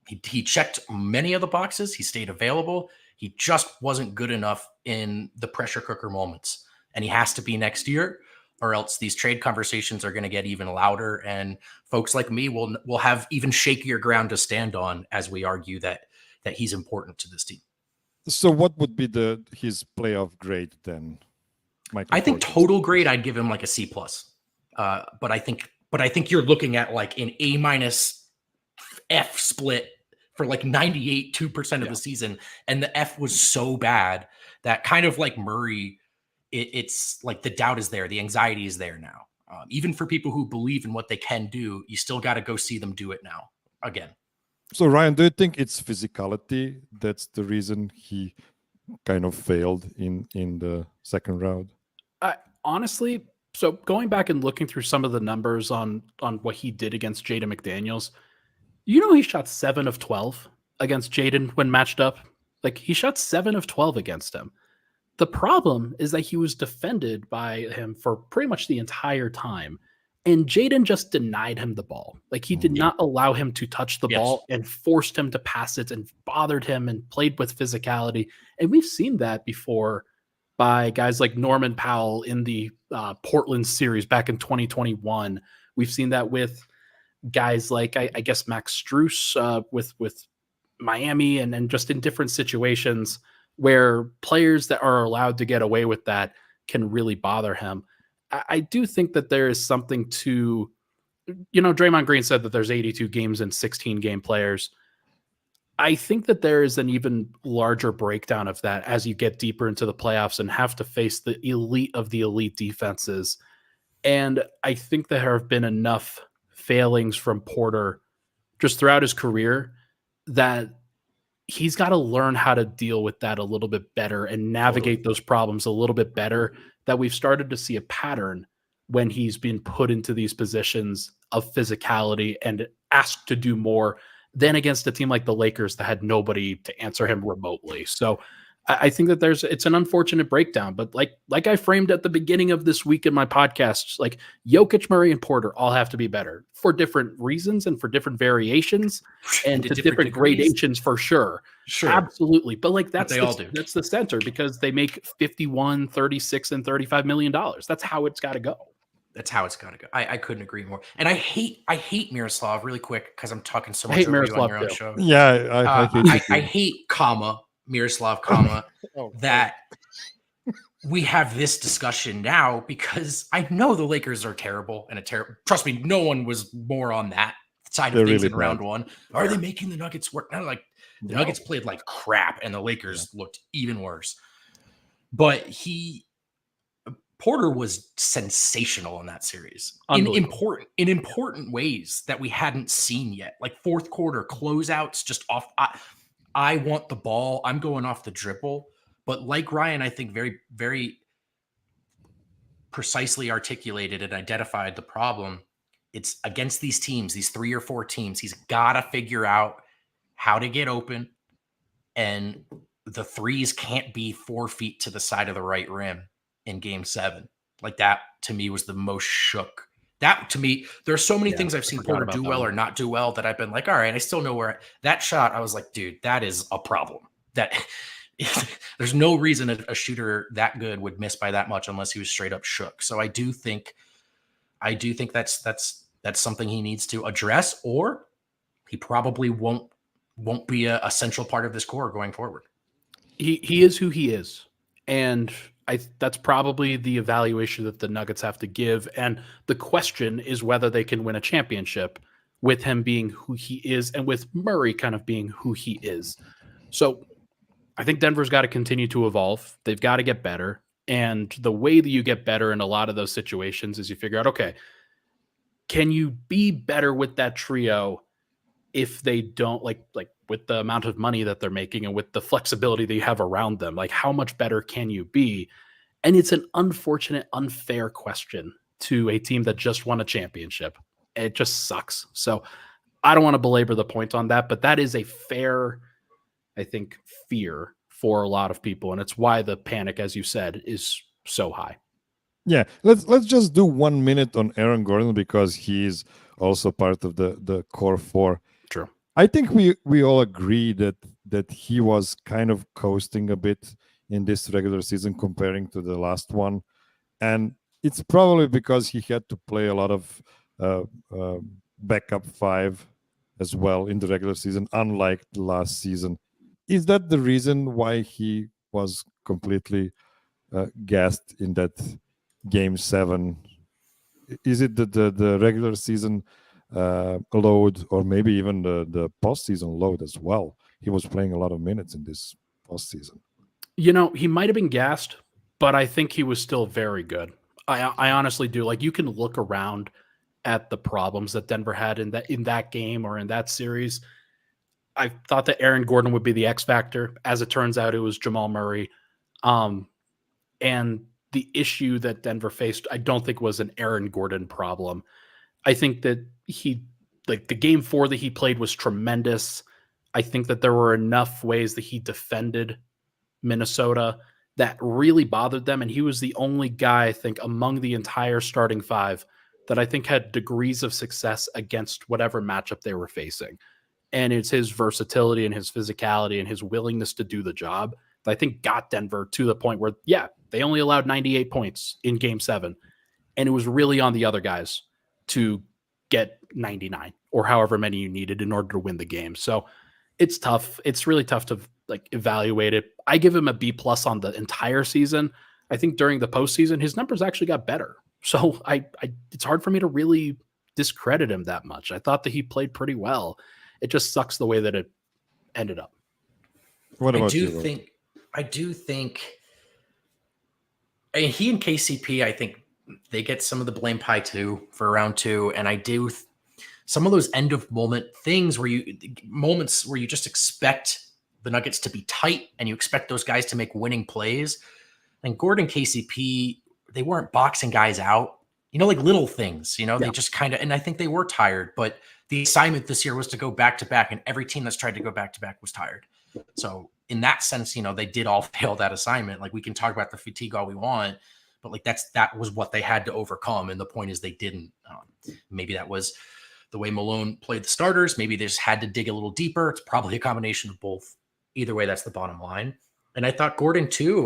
He checked many of the boxes. He stayed available. He just wasn't good enough in the pressure cooker moments, and he has to be next year, or else these trade conversations are going to get even louder, and folks like me will have even shakier ground to stand on as we argue that he's important to this team. So what would be his playoff grade then, Michael? I think total grade, I'd give him like a C+. But I think you're looking at like an A- F split for like 2% of the season. And the F was so bad that, kind of like Murray, it's like the doubt is there. The anxiety is there now. Even for people who believe in what they can do, you still got to go see them do it now again. So, Ryan, do you think it's physicality that's the reason he kind of failed in the second round? Honestly, so going back and looking through some of the numbers on what he did against Jaden McDaniels, you know, he shot 7 of 12 against Jaden when matched up. Like, he shot 7 of 12 against him. The problem is that he was defended by him for pretty much the entire time. And Jaden just denied him the ball. Like, he did not allow him to touch the ball and forced him to pass it and bothered him and played with physicality. And we've seen that before by guys like Norman Powell in the Portland series back in 2021. We've seen that with guys like, I guess, Max Strus with Miami, and just in different situations where players that are allowed to get away with that can really bother him. I do think that there is something to, you know, Draymond Green said that there's 82 games and 16 game players. I think that there is an even larger breakdown of that as you get deeper into the playoffs and have to face the elite of the elite defenses. And I think there have been enough failings from Porter just throughout his career that he's got to learn how to deal with that a little bit better and navigate those problems a little bit better that we've started to see a pattern when he's been put into these positions of physicality and asked to do more than against a team like the Lakers that had nobody to answer him remotely. So I think that it's an unfortunate breakdown, but like I framed at the beginning of this week in my podcast, like Jokić, Murray, and Porter all have to be better for different reasons and for different variations and to different gradations for sure. Sure. Absolutely. But like they all do. That's the center because they make 51, 36, and $35 million. That's how it's got to go. That's how it's got to go. I couldn't agree more. And I hate Miroslav really quick because I'm talking so much hate over Miroslav you on your own too. show. Yeah, I hate Miroslav, that we have this discussion now because I know the Lakers are terrible and trust me, no one was more on that side of things in round one. Are they making the Nuggets work? No, like the Nuggets played like crap and the Lakers looked even worse. But Porter was sensational in that series in important ways that we hadn't seen yet, like fourth quarter closeouts just off. I want the ball. I'm going off the dribble. But like Ryan, I think very, very precisely articulated and identified the problem. It's against these teams, these 3 or 4 teams. He's got to figure out how to get open. And the threes can't be 4 feet to the side of the right rim in game 7. Like that to me was the most shook. That to me, there are so many things I've seen Porter do well or not do well that I've been like, all right, I still know where that shot. I was like, dude, that is a problem. That there's no reason a shooter that good would miss by that much unless he was straight up shook. So I do think that's something he needs to address, or he probably won't be a central part of this core going forward. He is who he is, and that's probably the evaluation that the Nuggets have to give. And the question is whether they can win a championship with him being who he is and with Murray kind of being who he is. So I think Denver's got to continue to evolve. They've got to get better. And the way that you get better in a lot of those situations is you figure out, okay, can you be better with that trio if they don't like with the amount of money that they're making and with the flexibility that you have around them, like how much better can you be? And it's an unfortunate, unfair question to a team that just won a championship. It just sucks. So I don't want to belabor the point on that, but that is a fair, I think, fear for a lot of people. And it's why the panic, as you said, is so high. Yeah, let's just do 1 minute on Aaron Gordon because he's also part of the core 4. True. I think we all agree that he was kind of coasting a bit in this regular season comparing to the last one, and it's probably because he had to play a lot of backup 5 as well in the regular season, unlike the last season. Is that the reason why he was completely gassed in that game 7? Is it the regular season load, or maybe even the postseason load as well? He was playing a lot of minutes in this postseason. You know, he might have been gassed, but I think he was still very good. I honestly do. Like, you can look around at the problems that Denver had in that game or in that series. I thought that Aaron Gordon would be the X factor. As it turns out, it was Jamal Murray. And the issue that Denver faced, I don't think was an Aaron Gordon problem. I think that the game 4 that he played was tremendous. I think that there were enough ways that he defended Minnesota that really bothered them. And he was the only guy, I think, among the entire starting 5 that I think had degrees of success against whatever matchup they were facing. And it's his versatility and his physicality and his willingness to do the job that I think got Denver to the point where, they only allowed 98 points in game 7. And it was really on the other guys to get 99 or however many you needed in order to win the game. So it's tough. It's really tough to evaluate it. I give him a B+ on the entire season. I think during the postseason, his numbers actually got better. So it's hard for me to really discredit him that much. I thought that he played pretty well. It just sucks the way that it ended up. What about you? I do think he and KCP, I think they get some of the blame pie too for round 2. And I do some of those end of moment things moments where you just expect the Nuggets to be tight and you expect those guys to make winning plays. And Gordon, KCP, they weren't boxing guys out, like little things, Yeah. they just kind of, and I think they were tired, but the assignment this year was to go back to back, and every team that's tried to go back to back was tired. So in that sense, they did all fail that assignment. Like, we can talk about the fatigue all we want, but like that was what they had to overcome. And the point is, they didn't. Maybe that was the way Malone played the starters. Maybe they just had to dig a little deeper. It's probably a combination of both. Either way, that's the bottom line. And I thought Gordon too,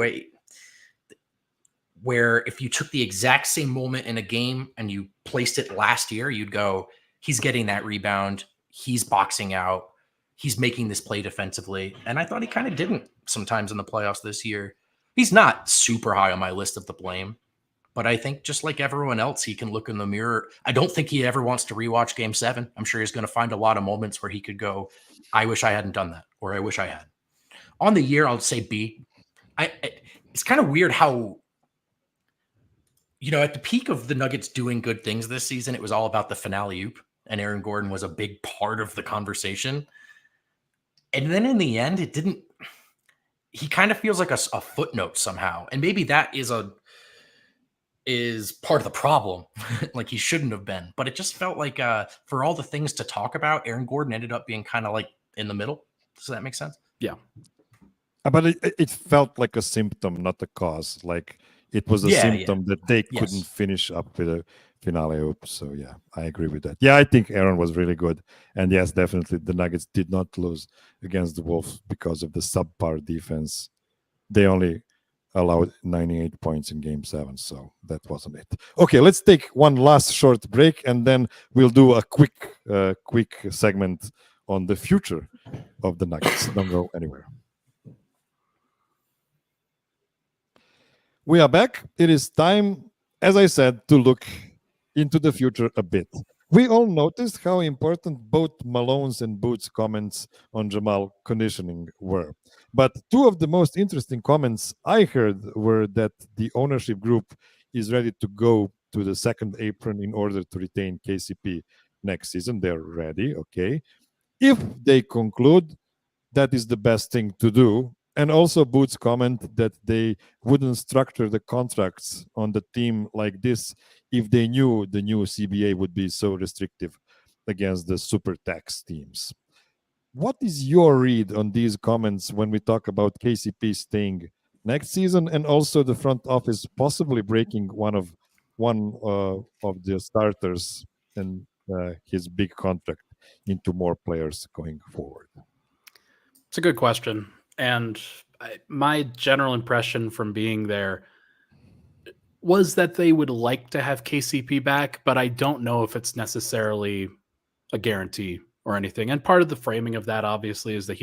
where if you took the exact same moment in a game and you placed it last year, you'd go, he's getting that rebound, he's boxing out, he's making this play defensively. And I thought he kind of didn't sometimes in the playoffs this year. He's not super high on my list of the blame, but I think just like everyone else, he can look in the mirror. I don't think he ever wants to rewatch Game 7. I'm sure he's going to find a lot of moments where he could go, I wish I hadn't done that, or I wish I had. On the year, I'll say B. It's kind of weird how, at the peak of the Nuggets doing good things this season, it was all about the finale oop, and Aaron Gordon was a big part of the conversation. And then in the end, he kind of feels like a footnote somehow. And maybe that is part of the problem. Like, he shouldn't have been, but it just felt like for all the things to talk about, Aaron Gordon ended up being kind of like in the middle. Does that make sense? Yeah. But it felt like a symptom, not a cause. Like, it was a symptom that they couldn't finish up with a finale oop. So yeah, I agree with that. Yeah, I think Aaron was really good. And yes, definitely the Nuggets did not lose against the Wolves because of the subpar defense. They only allowed 98 points in Game 7, so that wasn't it. Okay, let's take one last short break, and then we'll do a quick segment on the future of the Nuggets. Don't go anywhere. We are back. It is time, as I said, to look into the future a bit. We all noticed how important both Malone's and Boots' comments on Jamal conditioning were. But two of the most interesting comments I heard were that the ownership group is ready to go to the second apron in order to retain KCP next season. They're ready, okay? If they conclude that is the best thing to do. And also Boots' comment that they wouldn't structure the contracts on the team like this if they knew the new CBA would be so restrictive against the super tax teams. What is your read on these comments when we talk about KCP staying next season, and also the front office possibly breaking one of the starters and his big contract into more players going forward? It's a good question. And my general impression from being there was that they would like to have KCP back, but I don't know if it's necessarily a guarantee or anything. And part of the framing of that, obviously, is that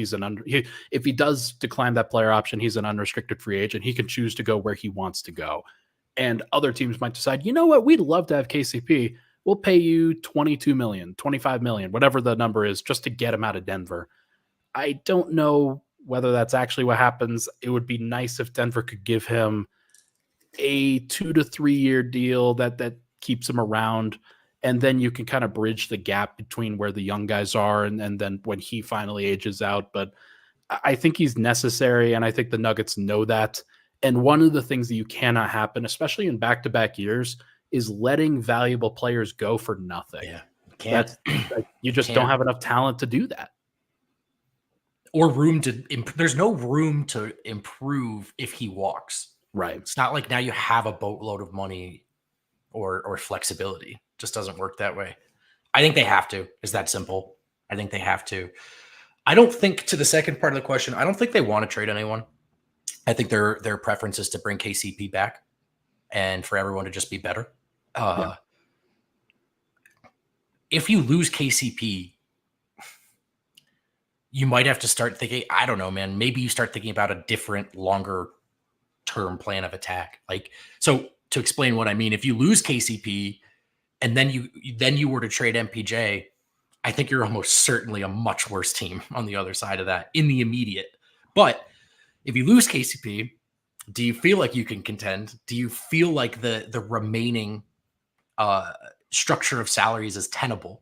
if he does decline that player option, he's an unrestricted free agent. He can choose to go where he wants to go. And other teams might decide, you know what, we'd love to have KCP. We'll pay you $22 million, $25 million, whatever the number is, just to get him out of Denver. I don't know whether that's actually what happens. It would be nice if Denver could give him a 2 to 3 year deal that keeps him around. And then you can kind of bridge the gap between where the young guys are and then when he finally ages out. But I think he's necessary, and I think the Nuggets know that. And one of the things that you cannot happen, especially in back-to-back years, is letting valuable players go for nothing. Yeah, can't. You just don't have enough talent to do that. Or there's no room to improve if he walks. Right. It's not like now you have a boatload of money or flexibility. It just doesn't work that way. I think they have to. It's that simple. I think they have to. I don't think, to the second part of the question, I don't think they want to trade anyone. I think their preference is to bring KCP back and for everyone to just be better. If you lose KCP, you might have to start thinking, I don't know, man, maybe you start thinking about a different, longer term plan of attack. Like, so to explain what I mean, if you lose KCP and then you were to trade MPJ, I think you're almost certainly a much worse team on the other side of that in the immediate. But if you lose KCP, do you feel like you can contend? Do you feel like the remaining structure of salaries is tenable,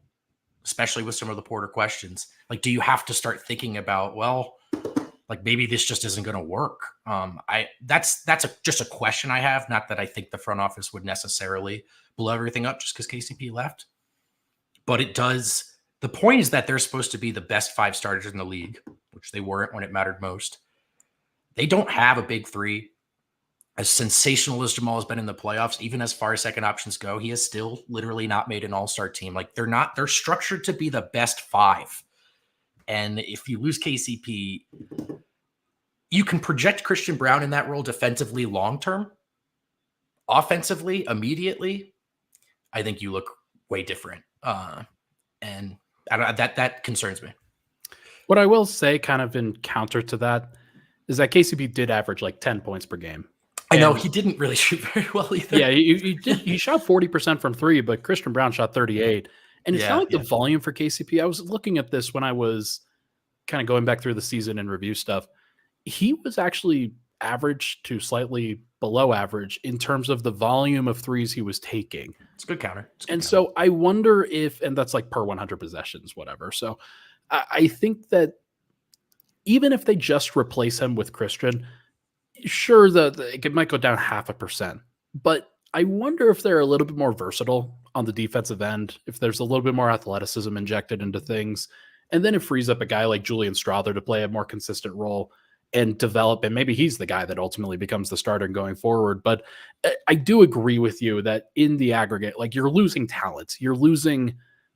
especially with some of the Porter questions? Like, do you have to start thinking about, well, Like maybe this just isn't going to work. That's just a question I have. Not that I think the front office would necessarily blow everything up just because KCP left, but it does. The point is that they're supposed to be the best 5 starters in the league, which they weren't when it mattered most. They don't have a big 3. As sensational as Jamal has been in the playoffs, even as far as second options go, he has still literally not made an all-star team. Like they're structured to be the best 5. And if you lose KCP, you can project Christian Braun in that role defensively long-term. Offensively, immediately, I think you look way different. And that concerns me. What I will say kind of in counter to that is that KCP did average like 10 points per game. I know he didn't really shoot very well either. Yeah, he shot 40% from 3, but Christian Braun shot 38. And it's not like the volume for KCP. I was looking at this when I was kind of going back through the season and review stuff. He was actually average to below average in terms of the volume of threes he was taking. It's a good counter. So I wonder if, and that's like per 100 possessions, whatever. So I think that even if they just replace him with Christian, sure, it might go down 0.5%, but I wonder if they're a little bit more versatile on the defensive end, if there's a little bit more athleticism injected into things, and then it frees up a guy like Julian Strawther to play a more consistent role and develop, and maybe he's the guy that ultimately becomes the starter going forward. But I do agree with you that in the aggregate, like you're losing talent. You're losing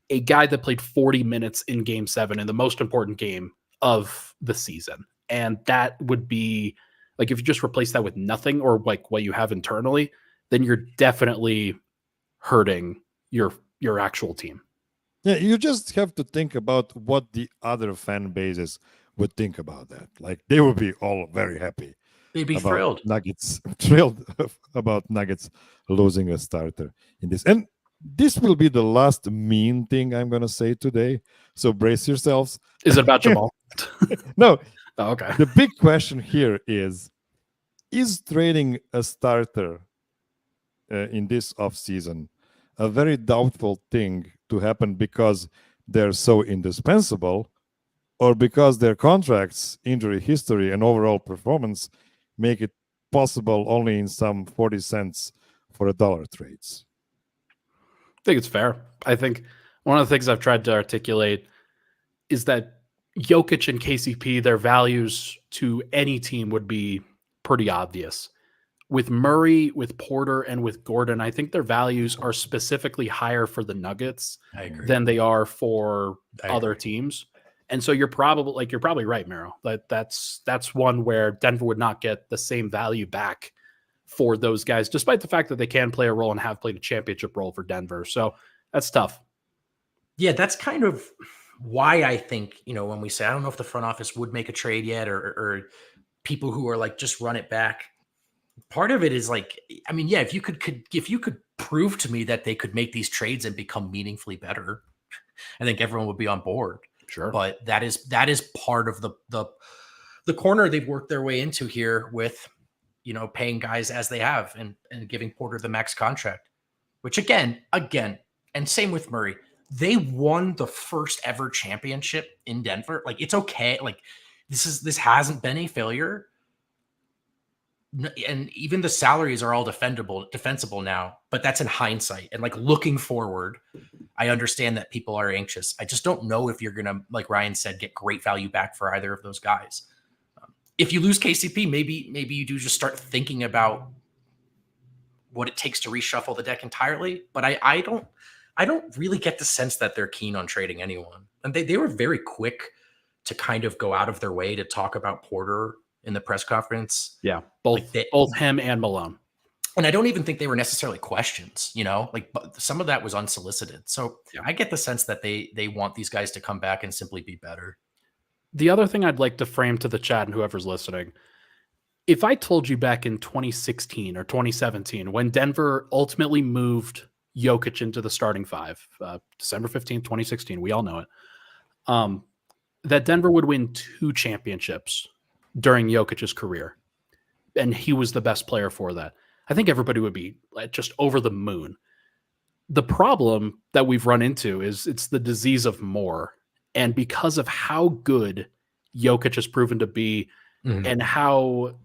a guy that played 40 minutes in Game 7 in the most important game of the season. And that would be, like, if you just replace that with nothing or like what you have internally, then you're definitely hurting your actual team. Yeah, you just have to think about what the other fan bases would think about that. Like they would be all very happy. They'd be thrilled. Thrilled about Nuggets losing a starter in this. And this will be the last mean thing I'm going to say today. So brace yourselves. Is it about Jamal? No. Oh, okay. The big question here is trading a starter in this offseason a very doubtful thing to happen because they're so indispensable, or because their contracts, injury history, and overall performance make it possible only in some 40 cents for $1 trades? I think it's fair. I think one of the things I've tried to articulate is that Jokić and KCP, their values to any team would be pretty obvious. With Murray, with Porter, and with Gordon, I think their values are specifically higher for the Nuggets than they are for other teams. And so you're probably right, Miro. That's one where Denver would not get the same value back for those guys, despite the fact that they can play a role and have played a championship role for Denver. So that's tough. Yeah, that's kind of why I think, when we say, I don't know if the front office would make a trade yet, or people who are like, just run it back. Part of it is like, I mean, yeah, if you could prove to me that they could make these trades and become meaningfully better, I think everyone would be on board. Sure. But that is part of the corner they've worked their way into here with, paying guys as they have and giving Porter the max contract, which again, and same with Murray, they won the first ever championship in Denver. Like, it's okay. Like, this hasn't been a failure. And even the salaries are all defensible now, but that's in hindsight. And like looking forward, I understand that people are anxious. I just don't know if you're going to, like Ryan said, get great value back for either of those guys. If you lose KCP, maybe you do just start thinking about what it takes to reshuffle the deck entirely. But I don't really get the sense that they're keen on trading anyone. And they were very quick to kind of go out of their way to talk about Porter in the press conference. Yeah, both him and Malone. And I don't even think they were necessarily questions, but some of that was unsolicited. So yeah, I get the sense that they want these guys to come back and simply be better. The other thing I'd like to frame to the chat and whoever's listening, if I told you back in 2016 or 2017, when Denver ultimately moved Jokić into the starting 5, December 15th, 2016, we all know it, that Denver would win 2 championships during Jokic's career, and he was the best player for that, I think everybody would be just over the moon. The problem that we've run into is it's the disease of more. And because of how good Jokić has proven to be, and how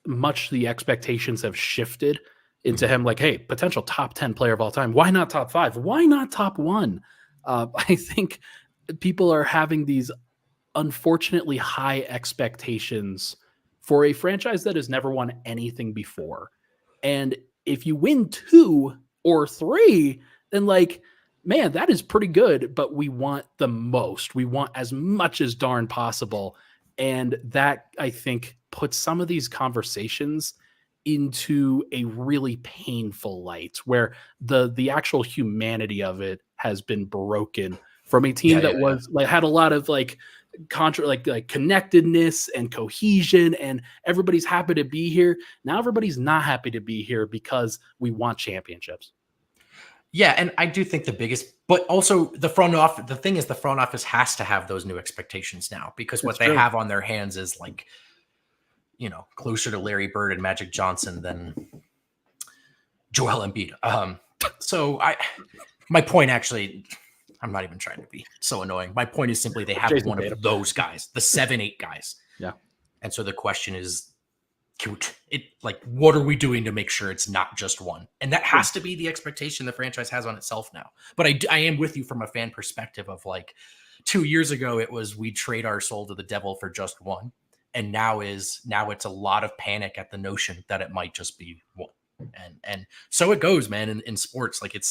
much the expectations have shifted into him. Like, hey, potential top 10 player of all time. Why not top 5? Why not top 1? I think people are having these unfortunately high expectations for a franchise that has never won anything before. And if you win 2 or 3, then like, man, that is pretty good, but we want the most. We want as much as darn possible. And that, I think, puts some of these conversations into a really painful light where the actual humanity of it has been broken from a team that was like had a lot of like like connectedness and cohesion, and everybody's happy to be here. Now everybody's not happy to be here because we want championships. Yeah, and I do think the biggest, but also the front office, the thing is the front office has to have those new expectations now, because what they have on their hands is like, you know, closer to Larry Bird and Magic Johnson than Joel Embiid. So my point actually, I'm not even trying to be so annoying. My point is simply they have one of those guys, the 7-8 guys. Yeah. And so the question is, what are we doing to make sure it's not just one? And that has to be the expectation the franchise has on itself now. But I am with you from a fan perspective of like 2 years ago, it was we trade our soul to the devil for just one. And now it's a lot of panic at the notion that it might just be one. And so it goes, man, in sports. Like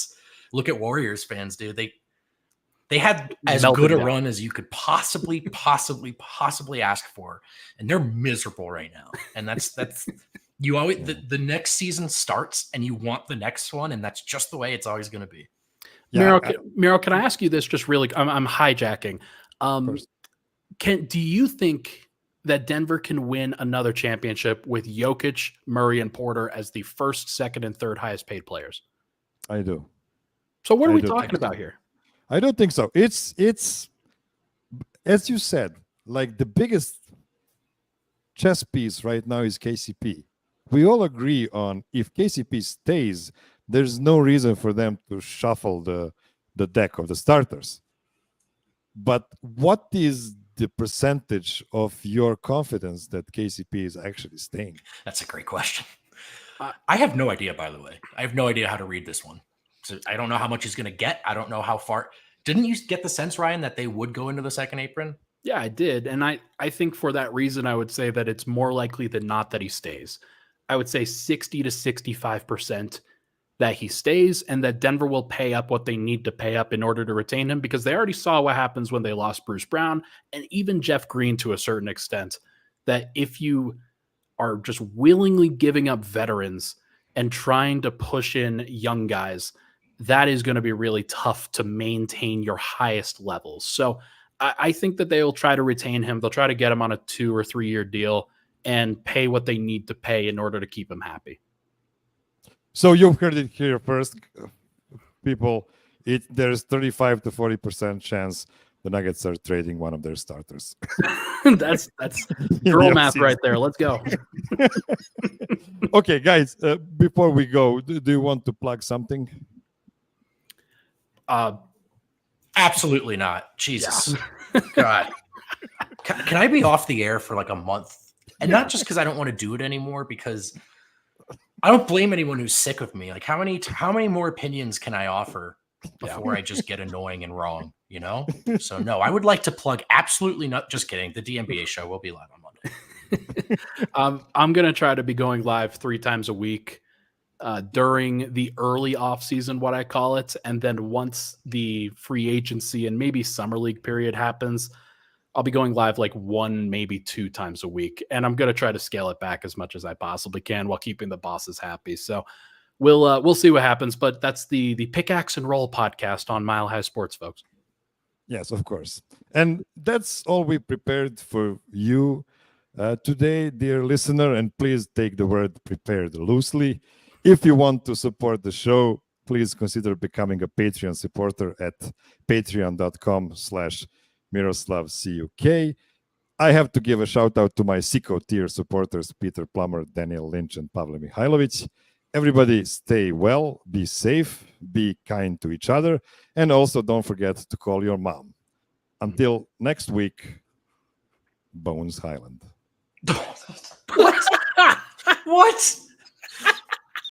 look at Warriors fans, dude. They had as good a run as you could possibly ask for, and they're miserable right now. And that's you always the next season starts, and you want the next one, and that's just the way it's always going to be. Yeah, Miro, can I ask you this? Just really, I'm hijacking. Do you think that Denver can win another championship with Jokić, Murray, and Porter as the first, second, and third highest paid players? I do. So what are we talking about here? I don't think so. It's as you said, like the biggest chess piece right now is KCP. We all agree on if KCP stays, there's no reason for them to shuffle the deck of the starters. But what is the percentage of your confidence that KCP is actually staying? That's a great question. I have no idea, by the way. I have no idea how to read this one. So I don't know how much he's going to get. I don't know how far. Didn't you get the sense, Ryan, that they would go into the second apron? Yeah, I did. And I think for that reason, I would say that it's more likely than not that he stays. I would say 60 to 65% that he stays, and that Denver will pay up what they need to pay up in order to retain him, because they already saw what happens when they lost Bruce Brown and even Jeff Green to a certain extent, that if you are just willingly giving up veterans and trying to push in young guys, that is going to be really tough to maintain your highest levels. So I think that they will try to retain him. They'll try to get him on a 2 or 3 year deal and pay what they need to pay in order to keep him happy. So you've heard it here first, people. There's 35 to 40% chance the Nuggets are trading one of their starters. that's girl math right there. Let's go. Okay, guys, before we go, do you want to plug something? Absolutely not. Jesus. Yeah. God. Can I be off the air for like a month? And not just because I don't want to do it anymore, because I don't blame anyone who's sick of me. Like how many more opinions can I offer before I just get annoying and wrong, you know? So no, I would like to plug absolutely not. Just kidding. The DNVR show will be live on Monday. I'm going to try to be going live 3 times a week during the early off season, what I call it. And then once the free agency and maybe summer league period happens, I'll be going live like 1, maybe 2 times a week. And I'm going to try to scale it back as much as I possibly can while keeping the bosses happy. So we'll see what happens, but that's the Pickaxe and Roll podcast on Mile High Sports, folks. Yes, of course. And that's all we prepared for you today, dear listener. And please take the word prepared loosely. If you want to support the show, please consider becoming a Patreon supporter at patreon.com/MiroslavCUK. I have to give a shout out to my Sicko tier supporters, Peter Plummer, Daniel Lynch, and Pavle Mihailovic. Everybody stay well, be safe, be kind to each other, and also don't forget to call your mom. Until next week, Bones Highland. What? What?